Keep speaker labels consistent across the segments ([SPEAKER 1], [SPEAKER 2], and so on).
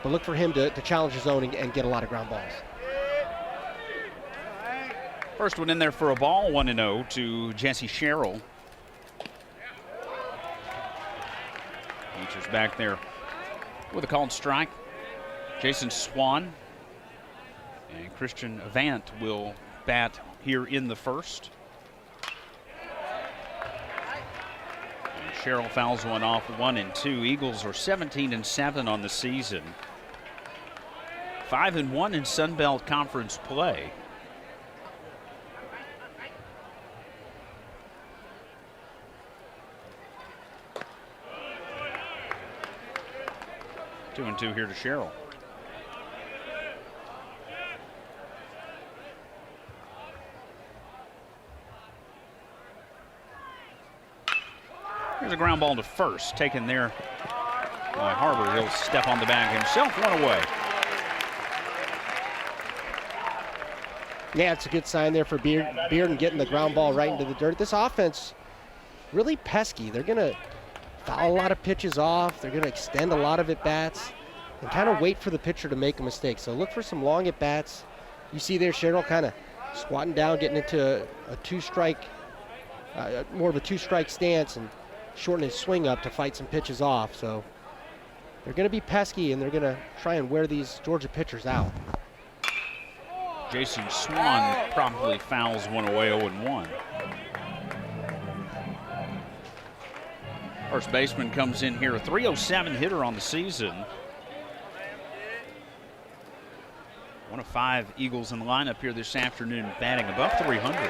[SPEAKER 1] but look for him to challenge his own and get a lot of ground balls.
[SPEAKER 2] First one in there for a ball, 1-0 to Jesse Sherrill. Beecher's back there with a called strike. Jason Swan and Christian Avant will bat here in the first. And Sherrill fouls one off, 1-2. Eagles are 17-7 on the season. 5-1 in Sun Belt Conference play. Two and two here to Sherrill. Here's a ground ball to first, taken there by Harbor. He'll step on the bag himself, one away.
[SPEAKER 1] Yeah, it's a good sign there for Bearden getting the ground ball right into the dirt. This offense really pesky. They're going to foul a lot of pitches off. They're going to extend a lot of at-bats and kind of wait for the pitcher to make a mistake. So look for some long at-bats. You see there Sherrill kind of squatting down, getting into a two-strike, more of a two-strike stance and shorten his swing up to fight some pitches off. So they're going to be pesky, and they're going to try and wear these Georgia pitchers out.
[SPEAKER 2] Jason Swan promptly fouls one away, 0-1. First baseman comes in here, a .307 hitter on the season. One of 5 Eagles in the lineup here this afternoon, batting above 300.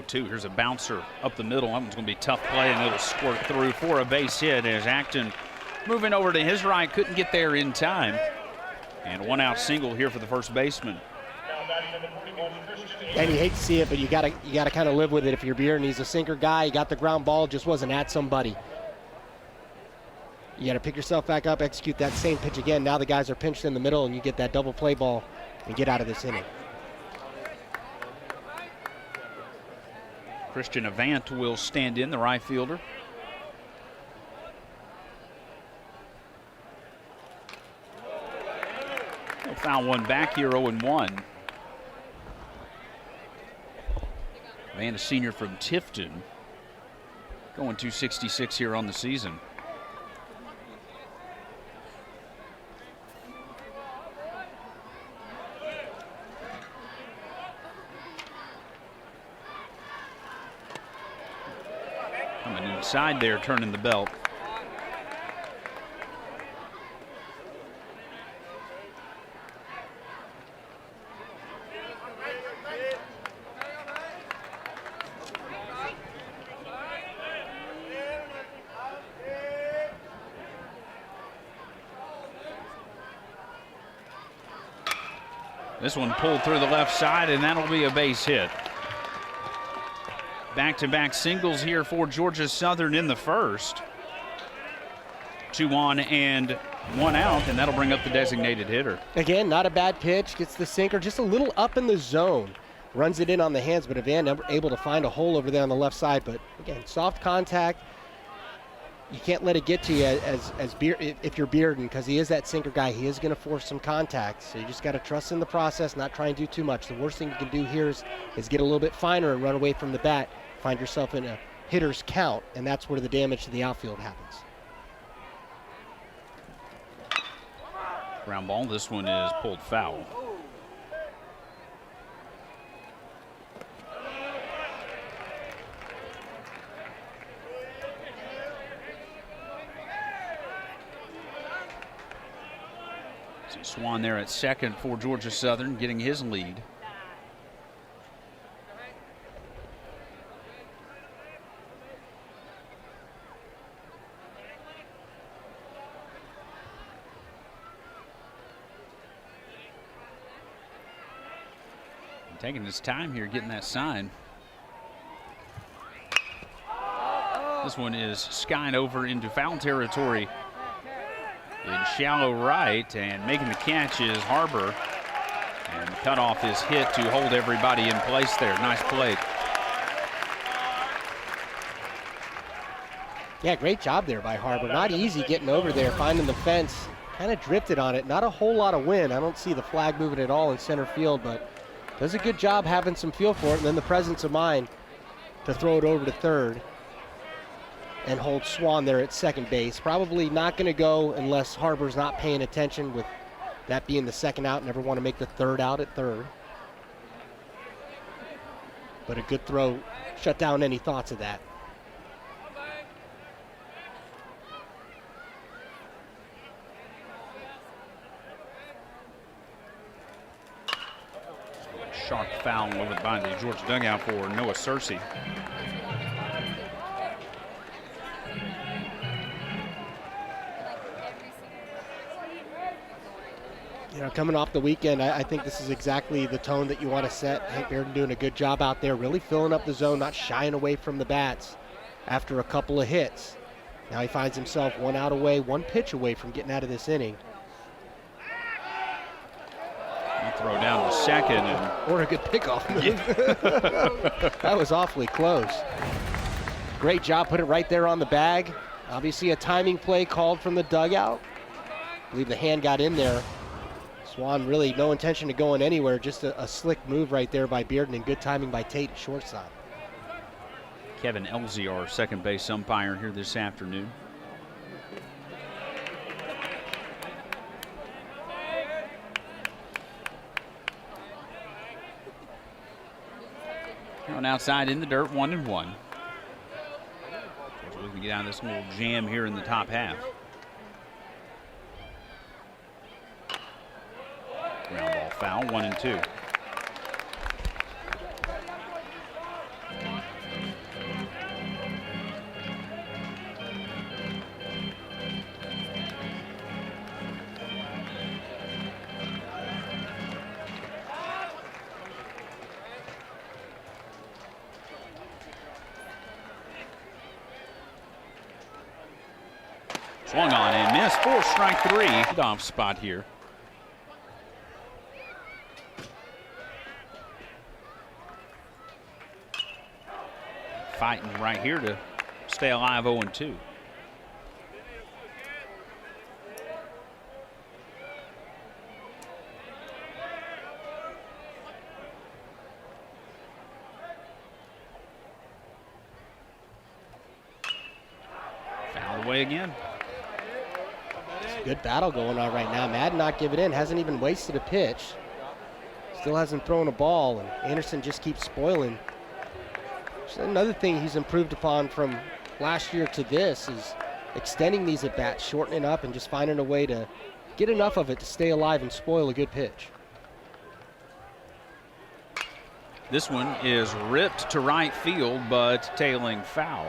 [SPEAKER 2] Here's a bouncer up the middle. That one's going to be a tough play, and it'll squirt through for a base hit as Acton moving over to his right, couldn't get there in time. And one out single here for the first baseman.
[SPEAKER 1] And you hate to see it, but you gotta kind of live with it. If you're Bearden, he's a sinker guy. He got the ground ball, just wasn't at somebody. You got to pick yourself back up, execute that same pitch again. Now the guys are pinched in the middle, and you get that double play ball and get out of this inning.
[SPEAKER 2] Christian Avant will stand in, the right fielder. He'll foul one back here, 0-1. Avant, a senior from Tifton, going .266 here on the season. Coming inside there, turning the belt. This one pulled through the left side, and that'll be a base hit. Back-to-back singles here for Georgia Southern in the first. 2 on and 1 out, and that'll bring up the designated hitter.
[SPEAKER 1] Again, not a bad pitch. Gets the sinker just a little up in the zone. Runs it in on the hands, but Evan able to find a hole over there on the left side. But again, soft contact. You can't let it get to you if you're Bearden, because he is that sinker guy. He is going to force some contact. So you just got to trust in the process, not try and do too much. The worst thing you can do here is get a little bit finer and run away from the bat. Find yourself in a hitter's count, and that's where the damage to the outfield happens.
[SPEAKER 2] Ground ball. This one is pulled foul. See Swan there at second for Georgia Southern, getting his lead. Taking his time here, getting that sign. This one is skying over into foul territory in shallow right, and making the catch is Harbor. And the cutoff is hit to hold everybody in place there. Nice play.
[SPEAKER 1] Yeah, great job there by Harbor. Not easy getting over there, finding the fence. Kind of drifted on it. Not a whole lot of wind. I don't see the flag moving at all in center field, but does a good job having some feel for it, and then the presence of mind to throw it over to third and hold Swan there at second base. Probably not going to go unless Harbor's not paying attention, with that being the second out. Never want to make the third out at third. But a good throw shut down any thoughts of that.
[SPEAKER 2] Sharp foul over by the Georgia dugout for Noah Searcy.
[SPEAKER 1] You know, coming off the weekend, I think this is exactly the tone that you want to set. Hank Bearden doing a good job out there, really filling up the zone, not shying away from the bats after a couple of hits. Now he finds himself 1 out away, 1 pitch away from getting out of this inning.
[SPEAKER 2] Throw down to second.
[SPEAKER 1] Or a good pickoff move.
[SPEAKER 2] Yeah.
[SPEAKER 1] That was awfully close. Great job, put it right there on the bag. Obviously a timing play called from the dugout. I believe the hand got in there. Swan really no intention of going anywhere, just a slick move right there by Bearden, and good timing by Tate, shortstop.
[SPEAKER 2] Kevin Elzy, our second base umpire here this afternoon. Going outside in the dirt, 1-1. We're looking to get out of this little jam here in the top half. Ground ball foul, 1-2. Swung on and missed for strike 3. Off spot here. Fighting right here to stay alive, 0-2. Fouled away again.
[SPEAKER 1] Good battle going on right now. Madden not giving in, hasn't even wasted a pitch. Still hasn't thrown a ball, and Anderson just keeps spoiling. So another thing he's improved upon from last year to this is extending these at-bats, shortening up, and just finding a way to get enough of it to stay alive and spoil a good pitch.
[SPEAKER 2] This one is ripped to right field, but tailing foul.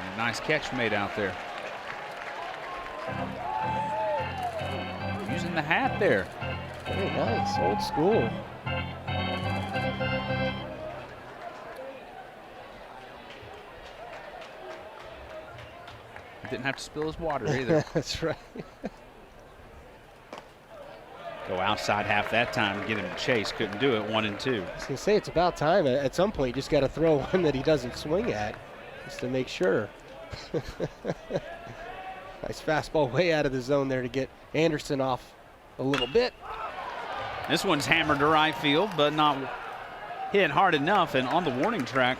[SPEAKER 2] And a nice catch made out there. Using the hat there.
[SPEAKER 1] Very nice, old school.
[SPEAKER 2] Didn't have to spill his water either.
[SPEAKER 1] That's right.
[SPEAKER 2] Go outside half that time, get him to chase. Couldn't do it, 1-2.
[SPEAKER 1] I was going to say, it's about time. At some point, you just got to throw one that he doesn't swing at, just to make sure. Nice fastball way out of the zone there to get Anderson off a little bit.
[SPEAKER 2] This one's hammered to right field, but not hit hard enough. And on the warning track,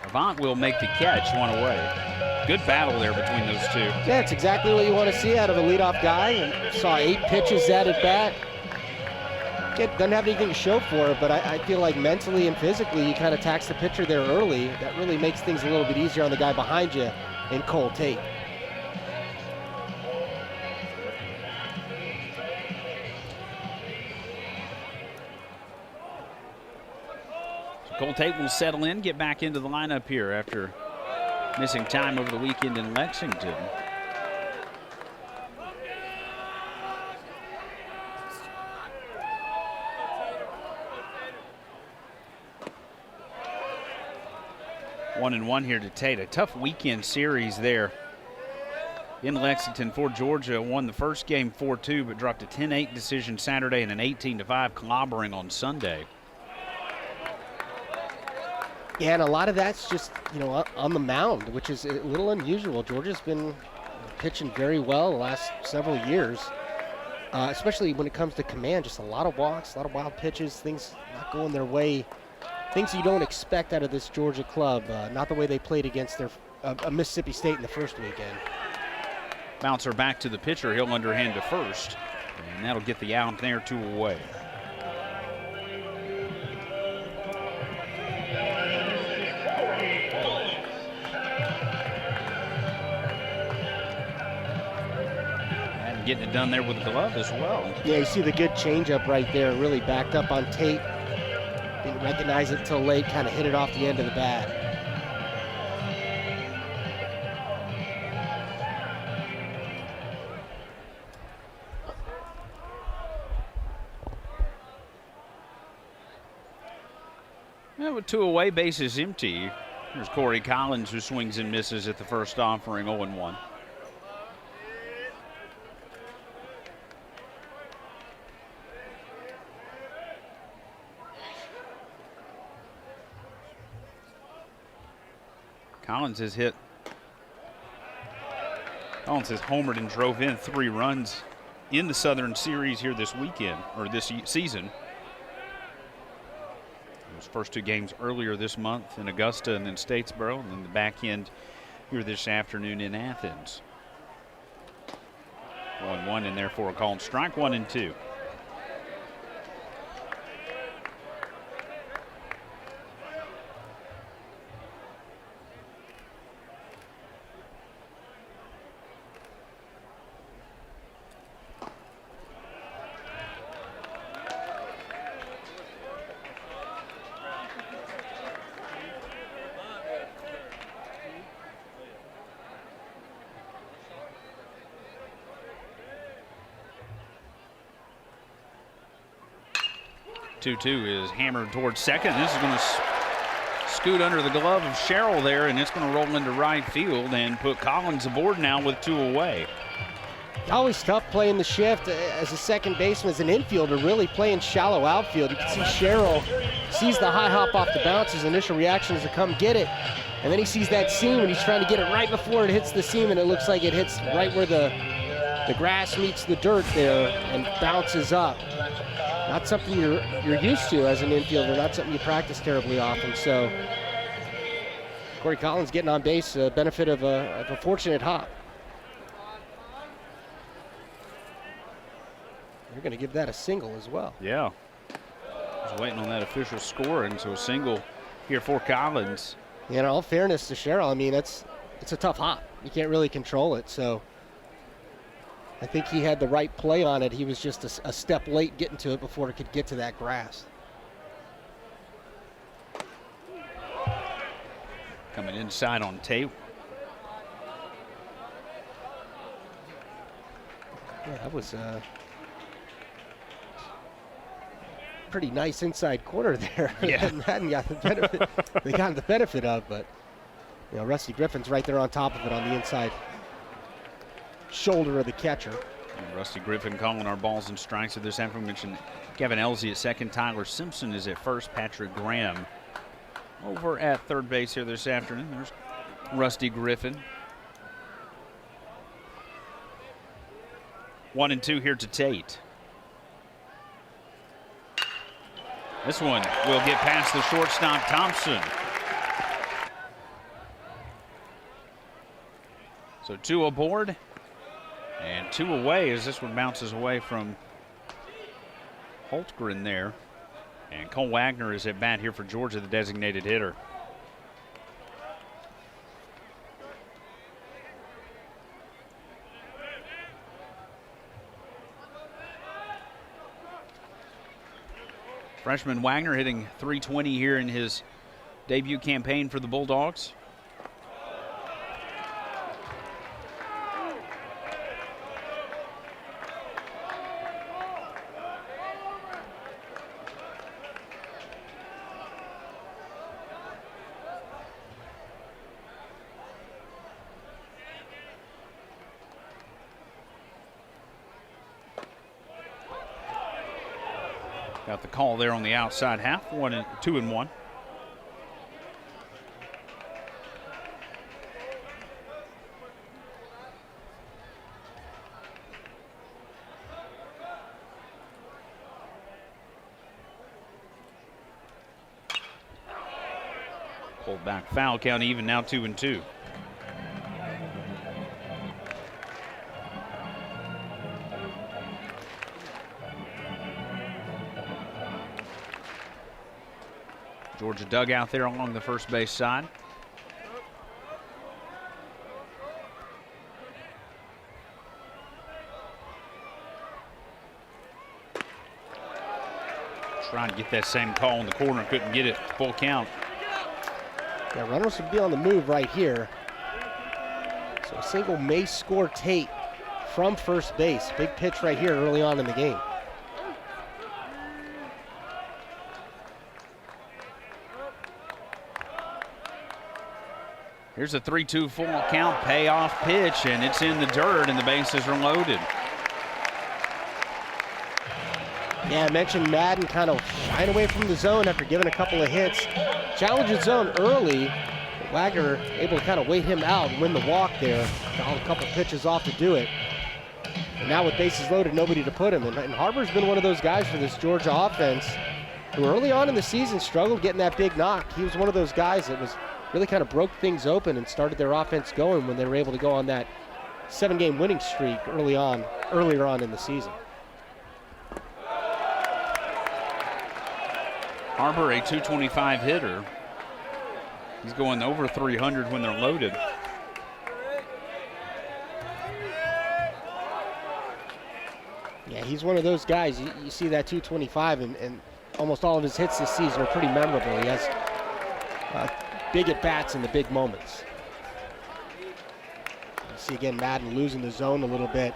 [SPEAKER 2] Avant will make the catch, 1 away. Good battle there between those two.
[SPEAKER 1] Yeah, it's exactly what you want to see out of a leadoff guy. And saw 8 pitches at bat. Doesn't have anything to show for it, but I feel like mentally and physically you kind of tax the pitcher there early. That really makes things a little bit easier on the guy behind you in Cole Tate.
[SPEAKER 2] Cole Tate will settle in, get back into the lineup here after missing time over the weekend in Lexington. One and one here to Tate. A tough weekend series there in Lexington for Georgia. Won the first game 4-2, but dropped a 10-8 decision Saturday and an 18-5 clobbering on Sunday.
[SPEAKER 1] Yeah, and a lot of that's just, on the mound, which is a little unusual. Georgia's been pitching very well the last several years, especially when it comes to command. Just a lot of walks, a lot of wild pitches, things not going their way, things you don't expect out of this Georgia club, not the way they played against their Mississippi State in the first weekend.
[SPEAKER 2] Bouncer back to the pitcher. He'll underhand to first, and that'll get the out there, 2 away. Getting it done there with the glove as well.
[SPEAKER 1] Yeah, you see the good changeup right there, really backed up on tape. Didn't recognize it till late, kind of hit it off the end of the bat.
[SPEAKER 2] Yeah, with 2 away, bases empty. Here's Corey Collins, who swings and misses at the first offering, 0-1. Collins has homered and drove in 3 runs in the Southern Series here this weekend, or this season. Those first 2 games earlier this month in Augusta and then Statesboro, and then the back end here this afternoon in Athens. 1-1 and therefore a called strike, 1-2. Two is hammered towards second. This is going to scoot under the glove of Sherrill there, and it's going to roll into right field and put Collins aboard now with 2 away.
[SPEAKER 1] Always tough playing the shift as a second baseman, as an infielder, really playing shallow outfield. You can see Sherrill sees the high hop off the bounce. His initial reaction is to come get it, and then he sees that seam, and he's trying to get it right before it hits the seam, and it looks like it hits right where the grass meets the dirt there and bounces up. Not something you're used to as an infielder, not something you practice terribly often. So Corey Collins getting on base, benefit of a fortunate hop. You're going to give that a single as well.
[SPEAKER 2] Yeah. I was waiting on that official score, and so a single here for Collins.
[SPEAKER 1] Yeah, in all fairness to Sherrill, I mean, it's a tough hop. You can't really control it, so I think he had the right play on it. He was just a step late getting to it before it could get to that grass.
[SPEAKER 2] Coming inside on tape.
[SPEAKER 1] Yeah, that was pretty nice inside corner there.
[SPEAKER 2] Yeah.
[SPEAKER 1] Hadn't got the benefit. They got the benefit of, but Rusty Griffin's right there on top of it on the inside shoulder of the catcher.
[SPEAKER 2] And Rusty Griffin calling our balls and strikes of this afternoon. Mentioned Kevin Elsey at second. Tyler Simpson is at first. Patrick Graham over at third base here this afternoon. There's Rusty Griffin. 1-2 here to Tate. This one will get past the shortstop Thompson. So 2 aboard and 2 away as this one bounces away from Holtgren there. And Cole Wagner is at bat here for Georgia, the designated hitter. Freshman Wagner hitting .320 here in his debut campaign for the Bulldogs. Got the call there on the outside half, 2-1. Pulled back foul count even, now 2-2. Georgia dugout there along the first base side. Trying to get that same call in the corner, couldn't get it. Full count.
[SPEAKER 1] Yeah, runners would be on the move right here. So a single may score Tate from first base. Big pitch right here early on in the game.
[SPEAKER 2] Here's a 3-2 full count payoff pitch, and it's in the dirt, and the bases are loaded.
[SPEAKER 1] Yeah, I mentioned Madden kind of shying away from the zone after giving a couple of hits. Challenged the zone early. Wagner able to kind of wait him out and win the walk there. Got a couple pitches off to do it. And now with bases loaded, nobody to put him. And Harbor's been one of those guys for this Georgia offense who early on in the season struggled getting that big knock. He was one of those guys that was really kind of broke things open and started their offense going when they were able to go on that 7-game winning streak earlier on in the season.
[SPEAKER 2] Harbor, a 225 hitter. He's going over 300 when they're loaded.
[SPEAKER 1] Yeah, he's one of those guys. You see that 225, and almost all of his hits this season are pretty memorable. He has big at-bats in the big moments. You see again Madden losing the zone a little bit.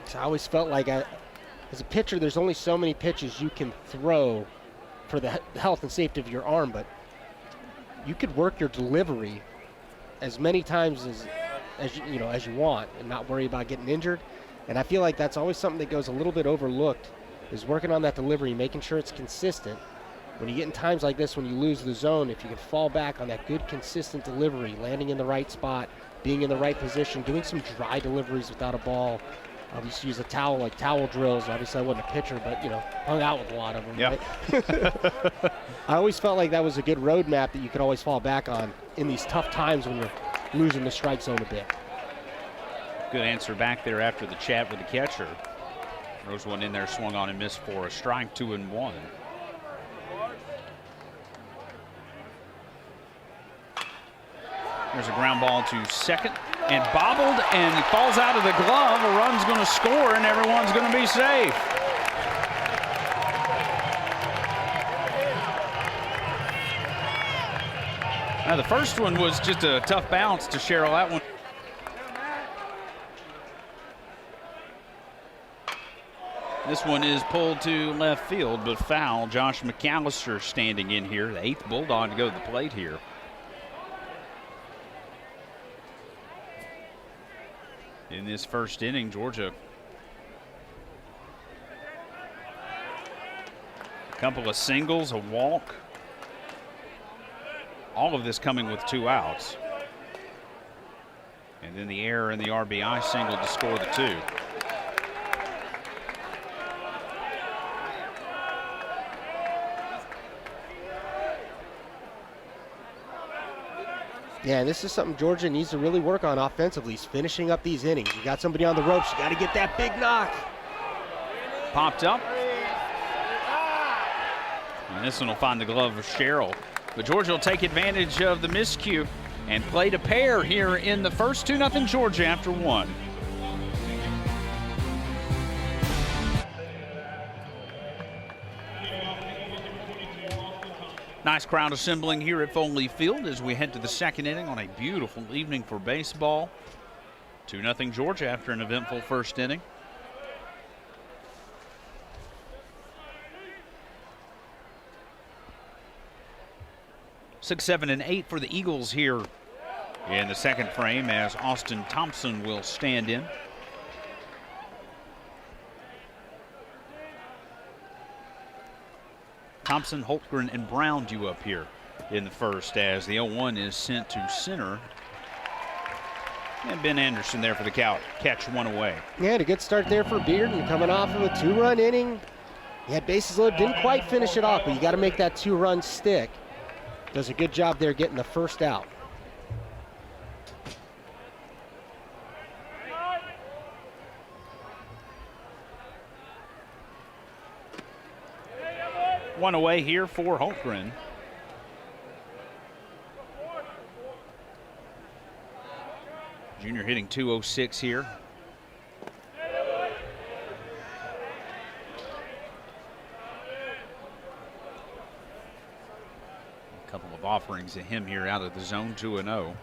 [SPEAKER 1] So I always felt like as a pitcher, there's only so many pitches you can throw for the health and safety of your arm, but you could work your delivery as many times as you want and not worry about getting injured. And I feel like that's always something that goes a little bit overlooked, is working on that delivery, making sure it's consistent. When you get in times like this, when you lose the zone, if you can fall back on that good, consistent delivery, landing in the right spot, being in the right position, doing some dry deliveries without a ball. I used to use a towel, like towel drills. Obviously, I wasn't a pitcher, but, hung out with a lot of them.
[SPEAKER 2] Yep.
[SPEAKER 1] Right? I always felt like that was a good roadmap that you could always fall back on in these tough times when you're losing the strike zone a bit.
[SPEAKER 2] Good answer back there after the chat with the catcher. Throws one in there, swung on and missed for a strike, 2-1. There's a ground ball to second, and bobbled, and he falls out of the glove. A run's going to score, and everyone's going to be safe. Now, the first one was just a tough bounce to Sherrill. That one. This one is pulled to left field, but foul. Josh McAllister standing in here, the 8th Bulldog to go to the plate here. In this first inning, Georgia a couple of singles, a walk. All of this coming with 2 outs. And then the error and the RBI single to score the 2.
[SPEAKER 1] Yeah, this is something Georgia needs to really work on offensively, is finishing up these innings. You got somebody on the ropes, you got to get that big knock.
[SPEAKER 2] Popped up. And this one will find the glove of Sherrill. But Georgia will take advantage of the miscue and play to pair here in the first. 2-0 Georgia after 1. Nice crowd assembling here at Foley Field as we head to the second inning on a beautiful evening for baseball. 2-0 Georgia after an eventful first inning. Six, 7, and 8 for the Eagles here in the second frame as Austin Thompson will stand in. Thompson, Holtgren, and Brown due up here in the first as the 0-1 is sent to center. And Ben Anderson there for the catch, one away.
[SPEAKER 1] Yeah, a good start there for Bearden, coming off of a 2-run inning. He had bases loaded, didn't quite finish it off, but you got to make that 2-run stick. Does a good job there getting the first out.
[SPEAKER 2] One away here for Holtgren. Junior hitting .206 here. A couple of offerings to him here out of the zone, 2-0.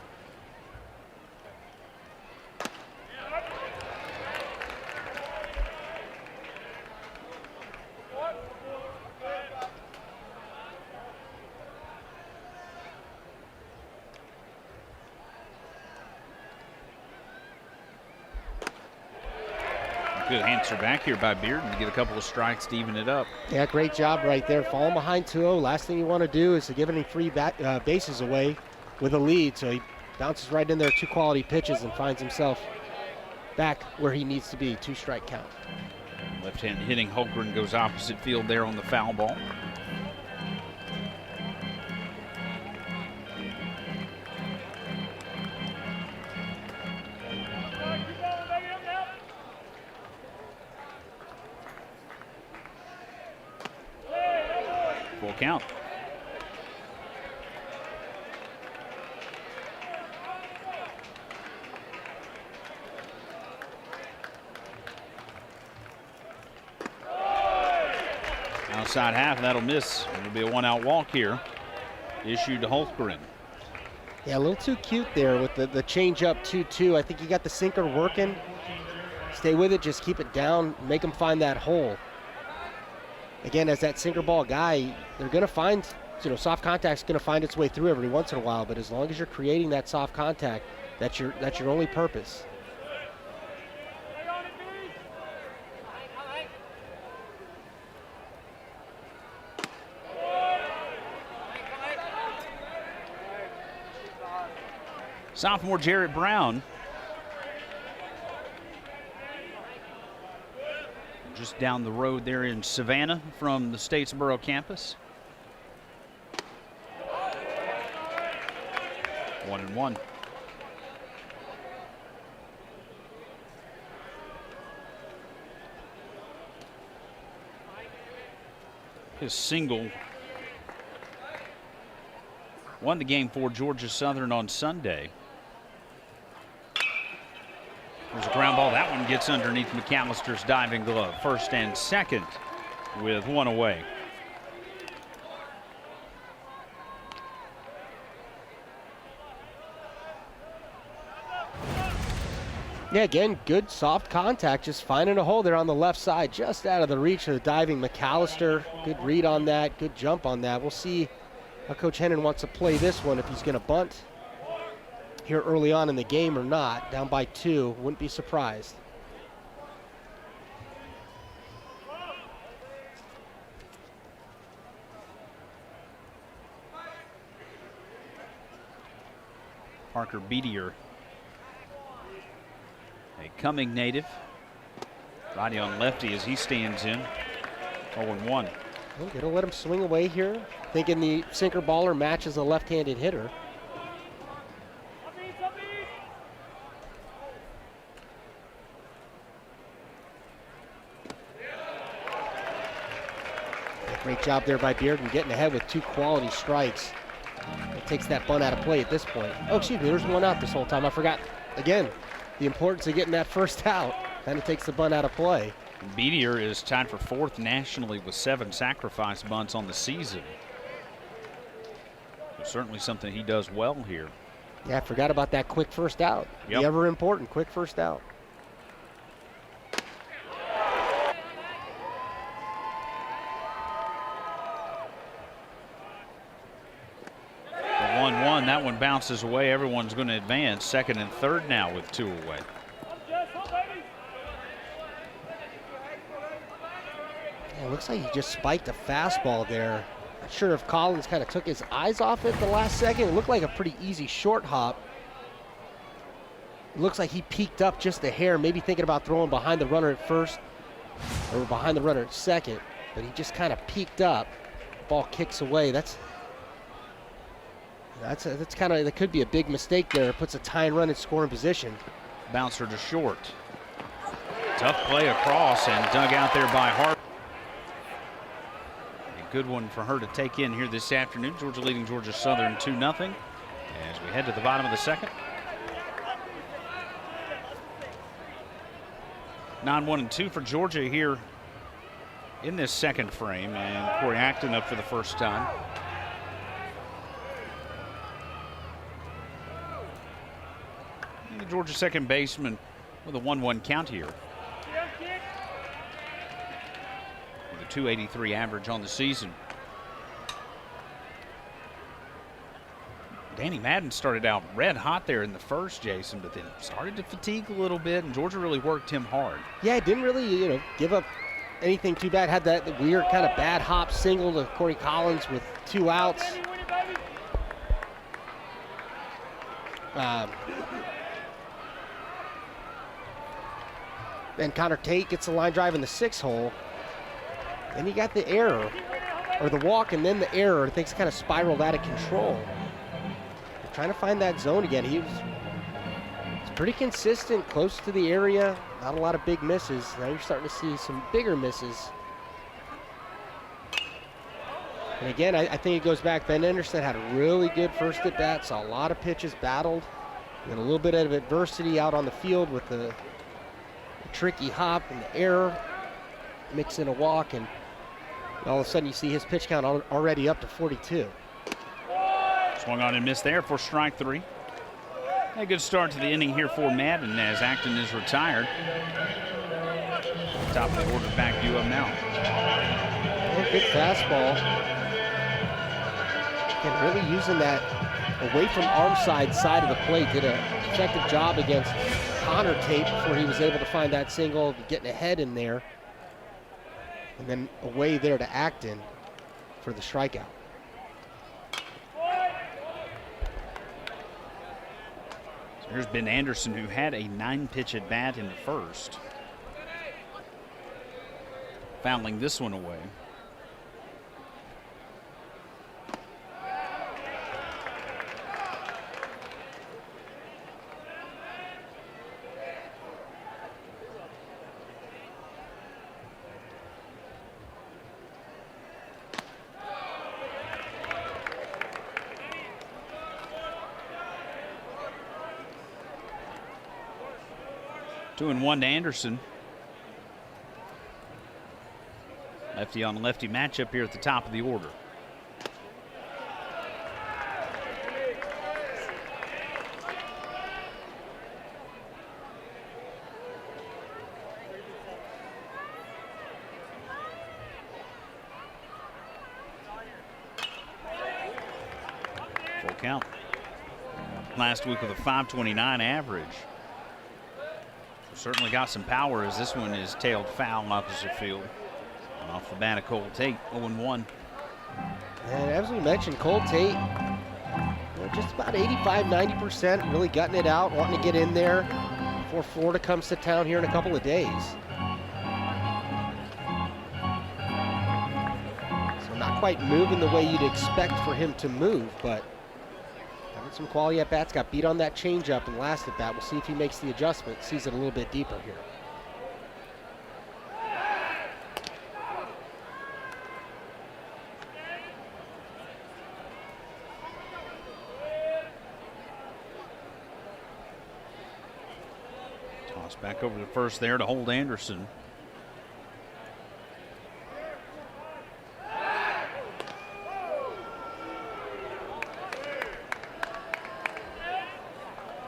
[SPEAKER 2] Good answer back here by Bearden to get a couple of strikes to even it up.
[SPEAKER 1] Yeah, great job right there. Falling behind 2-0. Last thing you want to do is to give any free bases away with a lead. So he bounces right in there, 2 quality pitches, and finds himself back where he needs to be. 2-strike count.
[SPEAKER 2] Left-hand hitting Holtgren goes opposite field there on the foul ball. Full count. Outside half, that'll miss. It'll be a 1-out walk here, issued to Holtgren.
[SPEAKER 1] Yeah, a little too cute there with the change up 2-2. I think you got the sinker working. Stay with it, just keep it down, make him find that hole. Again, as that sinker ball guy, they're going to find, soft contact's going to find its way through every once in a while, but as long as you're creating that soft contact, that's your only purpose.
[SPEAKER 2] Sophomore Jarrett Brown. Just down the road there in Savannah from the Statesboro campus. 1-1. His single won the game for Georgia Southern on Sunday. There's a ground ball. That one gets underneath McAllister's diving glove. First and second with 1 away.
[SPEAKER 1] Yeah, again, good soft contact, just finding a hole there on the left side, just out of the reach of the diving McAllister. Good read on that, good jump on that. We'll see how Coach Hennon wants to play this one, if he's going to bunt here early on in the game or not. Down by 2, wouldn't be surprised.
[SPEAKER 2] Parker Beatier, a Cumming native. Righty on lefty as he stands in. 0-1.
[SPEAKER 1] Well, they don't let him swing away here, thinking the sinker baller matches a left-handed hitter. Great job there by Bearden, getting ahead with 2 quality strikes. It takes that bunt out of play at this point. Oh, excuse me, there's 1 out this whole time. I forgot, again, the importance of getting that first out. Kind of takes the bunt out of play.
[SPEAKER 2] Beatier is tied for 4th nationally with 7 sacrifice bunts on the season. So certainly something he does well here.
[SPEAKER 1] Yeah, I forgot about that quick first out.
[SPEAKER 2] Yep.
[SPEAKER 1] The ever important quick first out.
[SPEAKER 2] The 1-1, that one bounces away. Everyone's going to advance. Second and third now with 2 away.
[SPEAKER 1] Yeah, It looks like he just spiked a fastball there. Not sure if Collins kind of took his eyes off it the last second. It looked like a pretty easy short hop. It looks like he peeked up just a hair, maybe thinking about throwing behind the runner at first or behind the runner at second, but he just kind of peeked up. Ball kicks away. That's kind of, that could be a big mistake there. It puts a tying run in scoring position.
[SPEAKER 2] Bouncer to short. Tough play across and dug out there by Hart. A good one for her to take in here this afternoon. Georgia leading Georgia Southern 2-0 as we head to the bottom of the second. 9-1-2 for Georgia here in this second frame, and Corey Acton up for the first time. And the Georgia second baseman with a 1-1 count here. With a .283 average on the season. Danny Madden started out red hot there in the first, Jason, but then started to fatigue a little bit, and Georgia really worked him hard.
[SPEAKER 1] Yeah, didn't really, give up anything too bad. Had that weird kind of bad hop single to Corey Collins with 2 outs. And Connor Tate gets the line drive in the 6th hole. Then you got the error, or the walk, and then the error. Things kind of spiraled out of control. Trying to find that zone again. He's pretty consistent, close to the area. Not a lot of big misses. Now you're starting to see some bigger misses. And again, I think it goes back. Ben Anderson had a really good first at bat. Saw a lot of pitches battled. And a little bit of adversity out on the field with the tricky hop and the error. Mix in a walk, and all of a sudden you see his pitch count already up to 42.
[SPEAKER 2] Swung on and missed there for strike 3. A good start to the inning here for Madden as Acton is retired. Top of the order back due up now.
[SPEAKER 1] Oh, good fastball. Again, really using that away from arm side of the plate. Did an effective job against Connor Tate before he was able to find that single, getting ahead in there. And then away there to Acton for the strikeout.
[SPEAKER 2] Here's Ben Anderson, who had a 9-pitch at bat in the first. Fouling this one away. Two and one to Anderson. Lefty on lefty matchup here at the top of the order. Full count. Last week with a .529 average. Certainly got some power as this one is tailed foul opposite field. And off the bat of Cole Tate, 0-1.
[SPEAKER 1] And as we mentioned, Cole Tate, just about 85–90%, really gutting it out, wanting to get in there before Florida comes to town here in a couple of days. So not quite moving the way you'd expect for him to move, but having some quality at bats. Got beat on that changeup in last at bat. We'll see if he makes the adjustment, sees it a little bit deeper here.
[SPEAKER 2] Toss back over to first there to hold Anderson.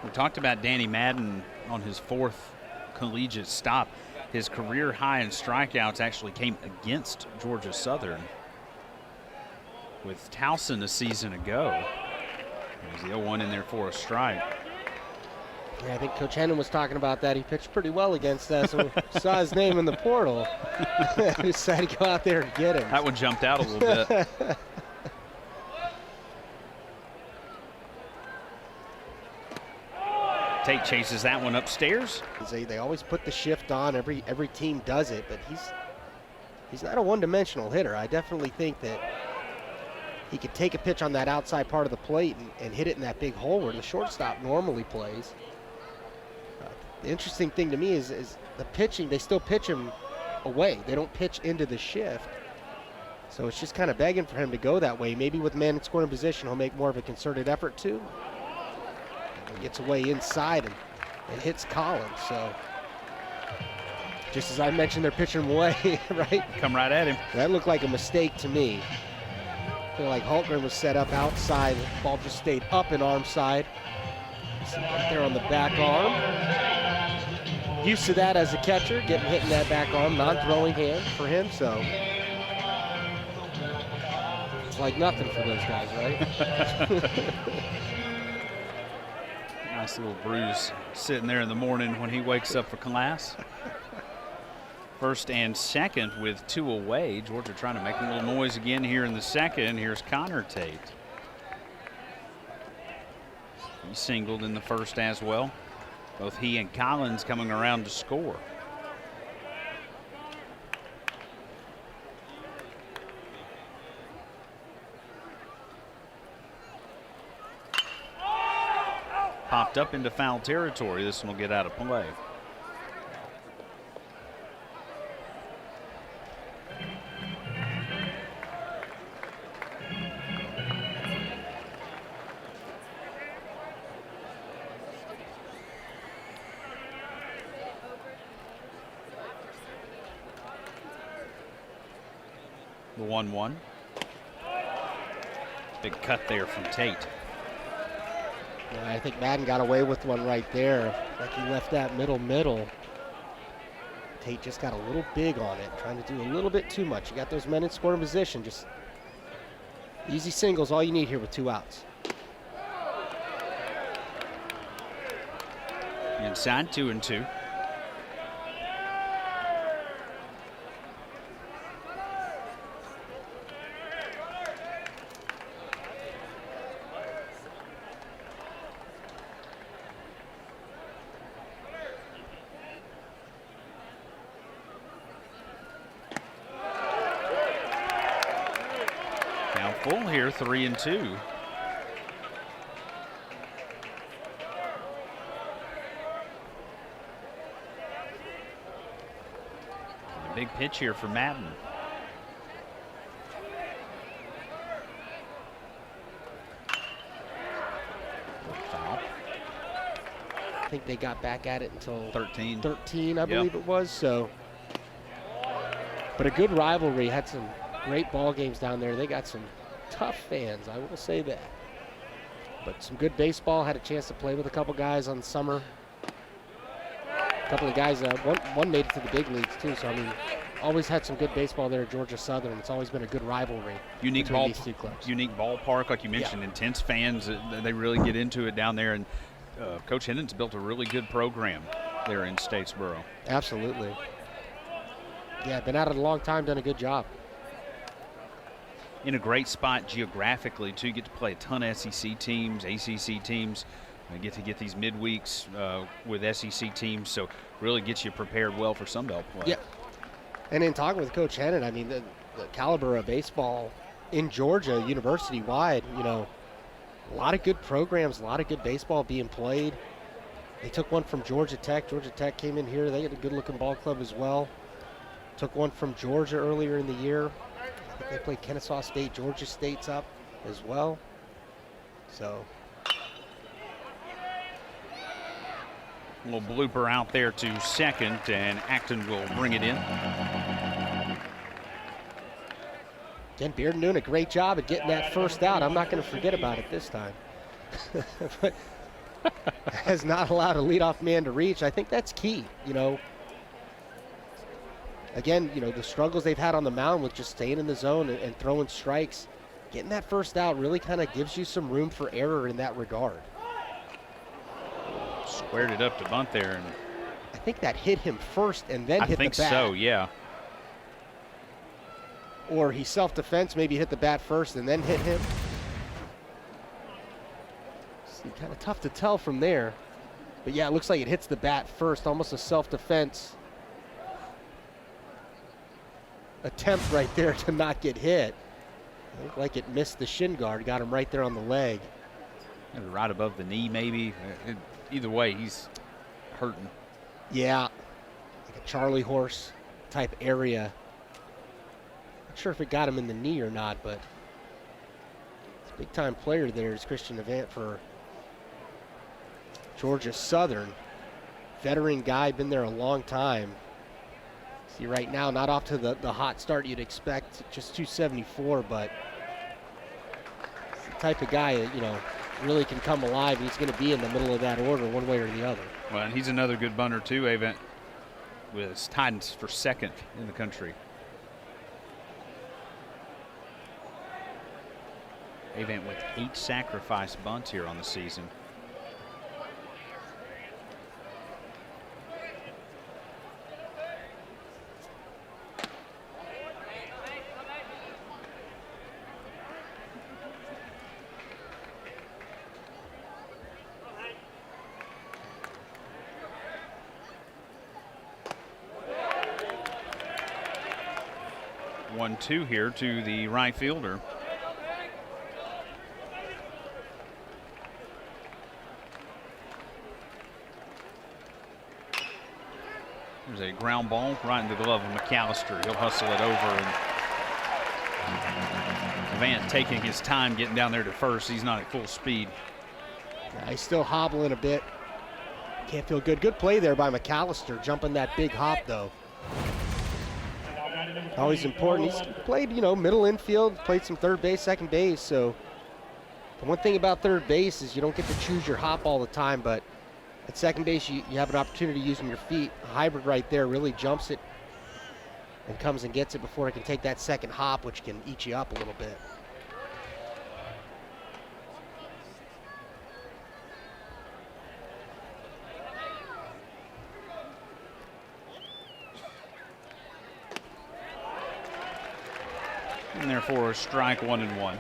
[SPEAKER 2] We talked about Danny Madden on his 4th collegiate stop. His career high in strikeouts actually came against Georgia Southern with Towson a season ago. There's the 0-1 in there for a strike.
[SPEAKER 1] Yeah, I think Coach Hennon was talking about that. He pitched pretty well against us. So saw his name in the portal. Decided to go out there and get him.
[SPEAKER 2] That one jumped out a little bit. Tate chases that one upstairs.
[SPEAKER 1] They always put the shift on. Every team does it, but he's not a one-dimensional hitter. I definitely think that he could take a pitch on that outside part of the plate and hit it in that big hole where the shortstop normally plays. The interesting thing to me is the pitching. They still pitch him away. They don't pitch into the shift. So it's just kind of begging for him to go that way. Maybe with man in scoring position, he'll make more of a concerted effort too. He gets away inside and hits Collins. So just as I mentioned, they're pitching him away, right?
[SPEAKER 2] Come right at him.
[SPEAKER 1] That looked like a mistake to me. I feel like Hultgren was set up outside. The ball just stayed up in arm side. See right there on the back arm. Used to that as a catcher, getting hit in that back arm, non-throwing hand for him, so it's like nothing for those guys, right?
[SPEAKER 2] Nice little bruise sitting there in the morning when he wakes up for class. First and second with 2 away. Georgia trying to make a little noise again here in the second. Here's Connor Tate. He singled in the first as well. Both he and Collins coming around to score. Popped up into foul territory. This one will get out of play. The 1-1. Big cut there from Tate.
[SPEAKER 1] Yeah, I think Madden got away with one right there. Like he left that middle. Tate just got a little big on it, trying to do a little bit too much. You got those men in scoring position. Just easy singles, all you need here with 2 outs.
[SPEAKER 2] Inside 2-2. Full here, 3-2. A big pitch here for Madden. Foul.
[SPEAKER 1] I think they got back at it until
[SPEAKER 2] 13,
[SPEAKER 1] I believe it was. So, but a good rivalry. Had some great ball games down there. They got some tough fans, I will say that. But some good baseball. Had a chance to play with a couple guys on the summer. A couple of guys, one made it to the big leagues too. So I mean, always had some good baseball there at Georgia Southern. It's always been a good rivalry.
[SPEAKER 2] Unique
[SPEAKER 1] between these 2 clubs.
[SPEAKER 2] Unique ballpark, like you mentioned, intense fans. They really get into it down there. And Coach Hennon's built a really good program there in Statesboro.
[SPEAKER 1] Absolutely. Yeah, been at it a long time, done a good job.
[SPEAKER 2] In a great spot geographically too. You get to play a ton of SEC teams, ACC teams. You get to get these midweeks with SEC teams, so really gets you prepared well for Sun Belt play.
[SPEAKER 1] Yeah, and in talking with Coach Hennon, I mean the caliber of baseball in Georgia, university-wide, you know, a lot of good programs, a lot of good baseball being played. They took one from Georgia Tech. Georgia Tech came in here. They had a good-looking ball club as well. Took one from Georgia earlier in the year. I think they played Kennesaw State. Georgia State's up as well. So
[SPEAKER 2] a little blooper out there to second, and Acton will bring it in.
[SPEAKER 1] Again, Bearden doing a great job at getting that first out. I'm not going to forget about it this time. But has not allowed a leadoff man to reach. I think that's key, you know. Again, you know, the struggles they've had on the mound with just staying in the zone and throwing strikes, getting that first out really kind of gives you some room for error in that regard.
[SPEAKER 2] Squared it up to bunt there, and
[SPEAKER 1] I think that hit him first and then hit the bat.
[SPEAKER 2] I think so, yeah.
[SPEAKER 1] Or he self-defense, maybe hit the bat first and then hit him. See, kind of tough to tell from there. But yeah, it looks like it hits the bat first, almost a self-defense attempt right there to not get hit. It looked like it missed the shin guard, got him right there on the leg.
[SPEAKER 2] Right above the knee, maybe. Either way, he's hurting.
[SPEAKER 1] Yeah, like a Charlie horse type area. Not sure if it got him in the knee or not, but it's a big-time player there is Christian Avant for Georgia Southern. Veteran guy, been there a long time. See right now, not off to the hot start you'd expect, just 274, but it's the type of guy that, you know, really can come alive. He's going to be in the middle of that order one way or the other.
[SPEAKER 2] Well, and he's another good bunter too, Avant, with tied for second in the country. Avant with 8 sacrifice bunts here on the season. One-two here to the right fielder. There's a ground ball right in the glove of McAllister. He'll hustle it over, and Avant taking his time getting down there to first. He's not at full speed.
[SPEAKER 1] Yeah, he's still hobbling a bit. Can't feel good. Good play there by McAllister, jumping that big hop though. Always important. He's played, you know, middle infield, played some third base, second base. So the one thing about third base is you don't get to choose your hop all the time, but at second base you have an opportunity using your feet. A hybrid right there really jumps it and comes and gets it before it can take that second hop, which can eat you up a little bit.
[SPEAKER 2] And therefore, a strike, 1-1.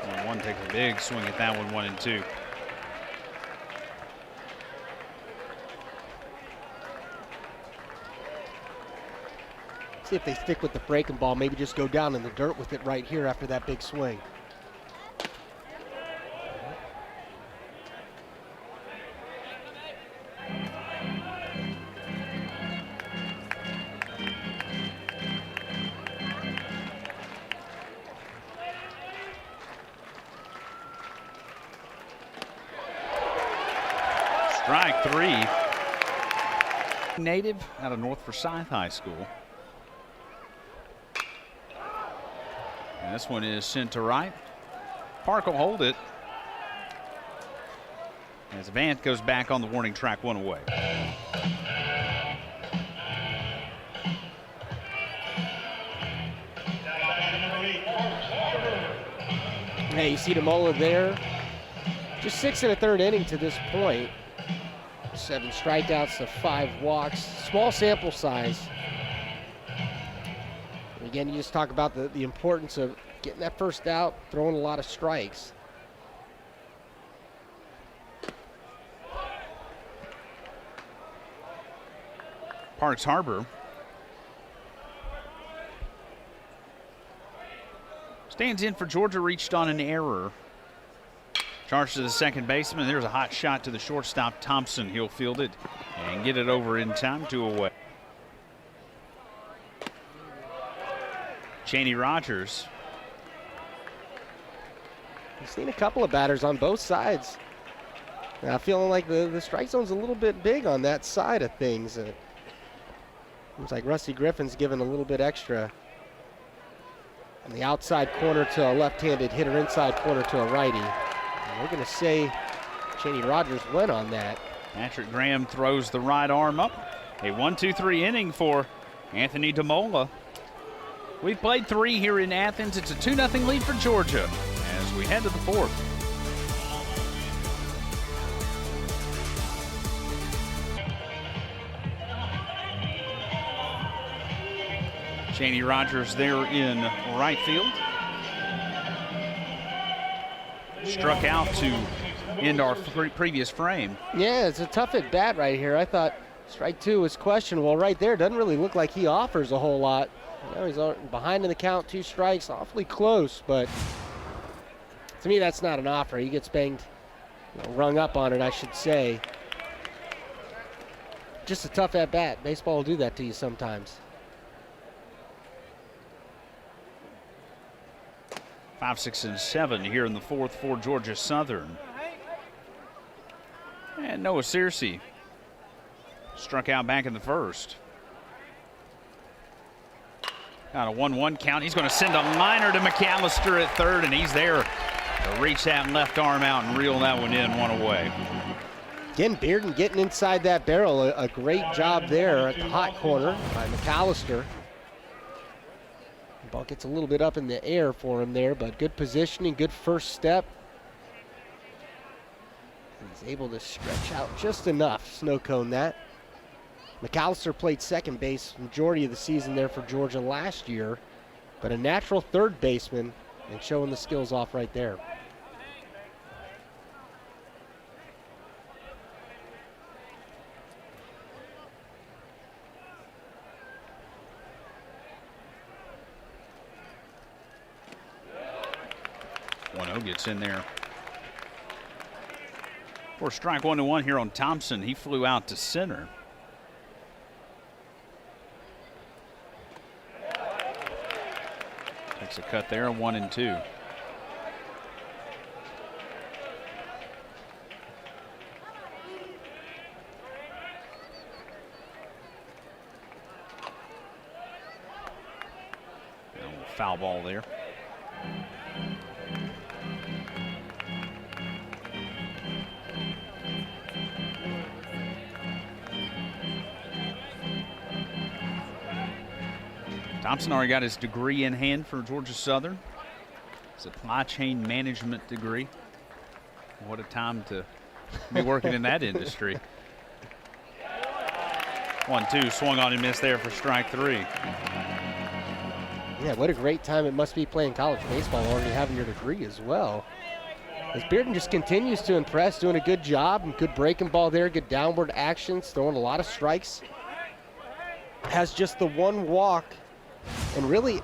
[SPEAKER 2] And one takes a big swing at that one, 1-2.
[SPEAKER 1] See if they stick with the breaking ball, maybe just go down in the dirt with it right here after that big swing.
[SPEAKER 2] Strike 3. Native out of North Forsyth High School. And this one is sent to right. Park will hold it as Avant goes back on the warning track, 1 away.
[SPEAKER 1] Hey, you see Demola there. Just 6 1/3 inning to this point. 7 strikeouts to 5 walks. Small sample size. And again, you just talk about the importance of getting that first out, throwing a lot of strikes.
[SPEAKER 2] Parks Harbor stands in for Georgia, reached on an error. Charge to the second baseman. There's a hot shot to the shortstop, Thompson. He'll field it and get it over in time, 2 away. Cheney Rogers.
[SPEAKER 1] We've seen a couple of batters on both sides. Now feeling like the strike zone's a little bit big on that side of things. Seems like Rusty Griffin's given a little bit extra. On the outside corner to a left-handed hitter, inside corner to a righty. And we're going to say Cheney Rogers went on that.
[SPEAKER 2] Patrick Graham throws the right arm up. A 1-2-3 inning for Anthony DeMola. We've played 3 here in Athens. It's a 2-0 lead for Georgia as we head to the 4th. Shani Rogers there in right field. Struck out to end our previous frame.
[SPEAKER 1] Yeah, it's a tough at bat right here. I thought strike 2 was questionable. Right there, doesn't really look like he offers a whole lot. You know, he's behind in the count, 2 strikes, awfully close, but to me that's not an offer. He gets banged, rung up on it, I should say. Just a tough at bat. Baseball will do that to you sometimes.
[SPEAKER 2] 5, 6, and 7 here in the 4th for Georgia Southern. And Noah Searcy struck out back in the 1st. Got a 1-1 count. He's going to send a liner to McAllister at 3rd, and he's there to reach that left arm out and reel that one in, 1 away.
[SPEAKER 1] Again, Bearden getting inside that barrel. A great job there at the hot corner by McAllister. The ball gets a little bit up in the air for him there, but good positioning, good first step. He's able to stretch out just enough, snow cone that. McAllister played second base majority of the season there for Georgia last year, but a natural third baseman and showing the skills off right there.
[SPEAKER 2] Gets in there for strike 1-1 here on Thompson. He flew out to center. Takes a cut there, 1-2. Foul ball there. Thompson already got his degree in hand for Georgia Southern. Supply chain management degree. What a time to be working in that industry. 1-2, swung on and missed there for strike 3.
[SPEAKER 1] Yeah, what a great time it must be playing college baseball, already having your degree as well. As Bearden just continues to impress, doing a good job, and good breaking ball there, good downward actions, throwing a lot of strikes. Has just the 1 walk. And really,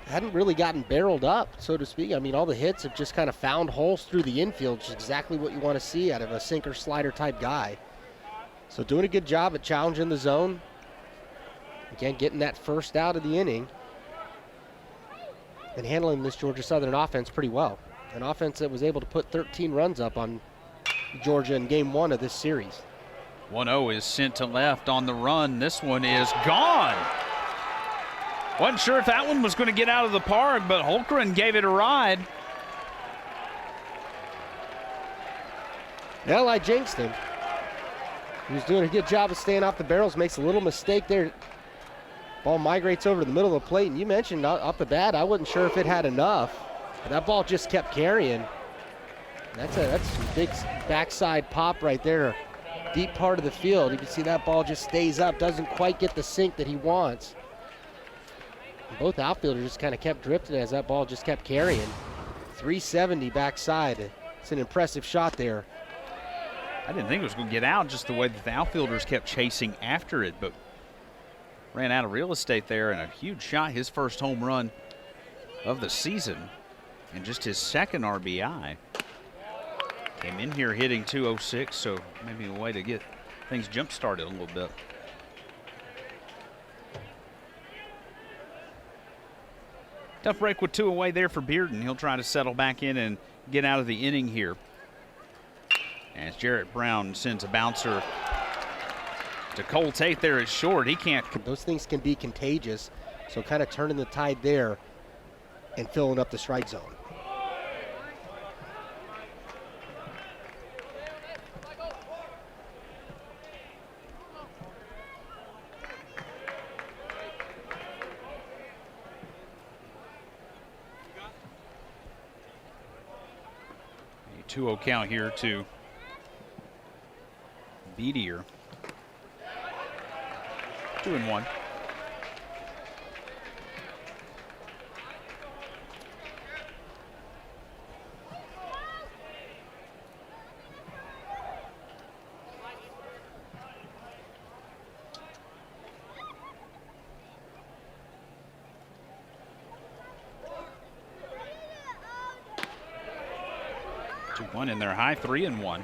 [SPEAKER 1] hadn't really gotten barreled up, so to speak. I mean, all the hits have just kind of found holes through the infield, which is exactly what you want to see out of a sinker slider type guy. So doing a good job at challenging the zone. Again, getting that first out of the inning. And handling this Georgia Southern offense pretty well. An offense that was able to put 13 runs up on Georgia in game 1 of this series.
[SPEAKER 2] 1-0 is sent to left on the run. This one is gone. Wasn't sure if that one was going to get out of the park, but Holmgren gave it a ride.
[SPEAKER 1] Well, I jinxed him. He was doing a good job of staying off the barrels, makes a little mistake there. Ball migrates over to the middle of the plate, and you mentioned off the bat, I wasn't sure if it had enough, but that ball just kept carrying. That's a big backside pop right there, deep part of the field. You can see that ball just stays up, doesn't quite get the sink that he wants. Both outfielders just kind of kept drifting as that ball just kept carrying. 370 backside. It's an impressive shot there.
[SPEAKER 2] I didn't think it was going to get out just the way that the outfielders kept chasing after it, but ran out of real estate there, and a huge shot, his first home run of the season and just his second RBI. Came in here hitting 206, so maybe a way to get things jump started a little bit. Tough break with 2 away there for Bearden. He'll try to settle back in and get out of the inning here. As Jarrett Brown sends a bouncer to Cole Tate there at short. He can't.
[SPEAKER 1] Those things can be contagious, so kind of turning the tide there and filling up the strike zone.
[SPEAKER 2] 2-0 count here to Beedier. 2-1. One in their high, 3-1.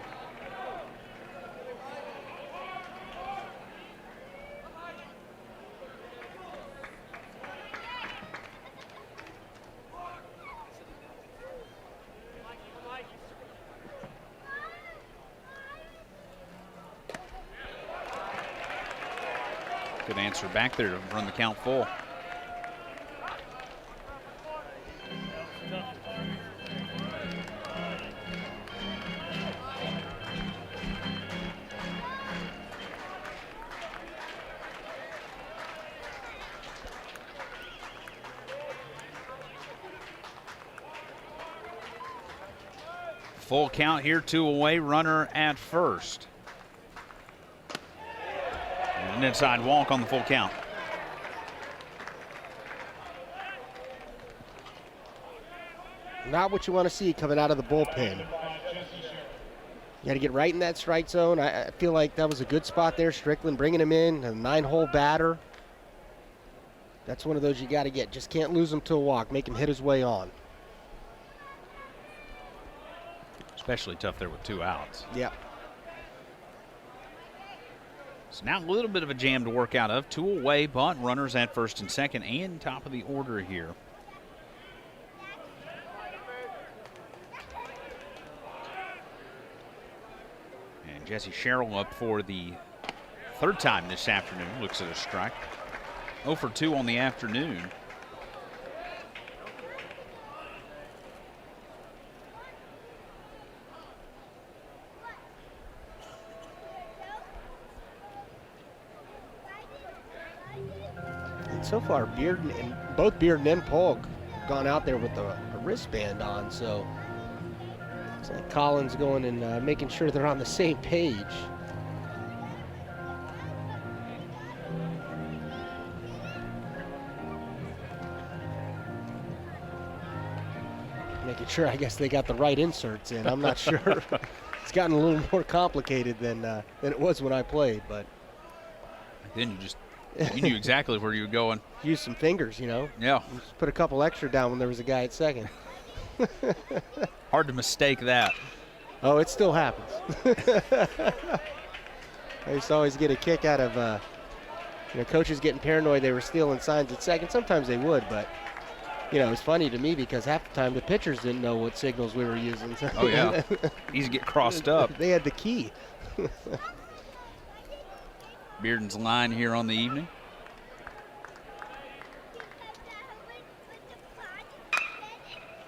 [SPEAKER 2] Good answer back there to run the count full. Full count here, 2 away, runner at first. And an inside walk on the full count.
[SPEAKER 1] Not what you want to see coming out of the bullpen. You got to get right in that strike zone. I feel like that was a good spot there. Strickland bringing him in, a 9-hole batter. That's one of those you got to get. Just can't lose him to a walk. Make him hit his way on.
[SPEAKER 2] Especially tough there with 2 outs.
[SPEAKER 1] Yeah.
[SPEAKER 2] So now a little bit of a jam to work out of. 2 away, bunt, runners at first and second, and top of the order here. And Jesse Sherrill up for the 3rd time this afternoon. Looks at a strike. 0 for 2 on the afternoon.
[SPEAKER 1] So far, both Bearden and Polk gone out there with a wristband on, so it's like Collins going and making sure they're on the same page. Making sure, I guess, they got the right inserts in. I'm not sure. It's gotten a little more complicated than it was when I played, but
[SPEAKER 2] then you knew exactly where you were going.
[SPEAKER 1] Use some fingers, you know.
[SPEAKER 2] Yeah.
[SPEAKER 1] Just put a couple extra down when there was a guy at second.
[SPEAKER 2] Hard to mistake that.
[SPEAKER 1] Oh, it still happens. I used to always get a kick out of, coaches getting paranoid they were stealing signs at second. Sometimes they would, but, it was funny to me because half the time the pitchers didn't know what signals we were using.
[SPEAKER 2] Oh, yeah. Easy to get crossed up.
[SPEAKER 1] They had the key.
[SPEAKER 2] Bearden's line here on the evening.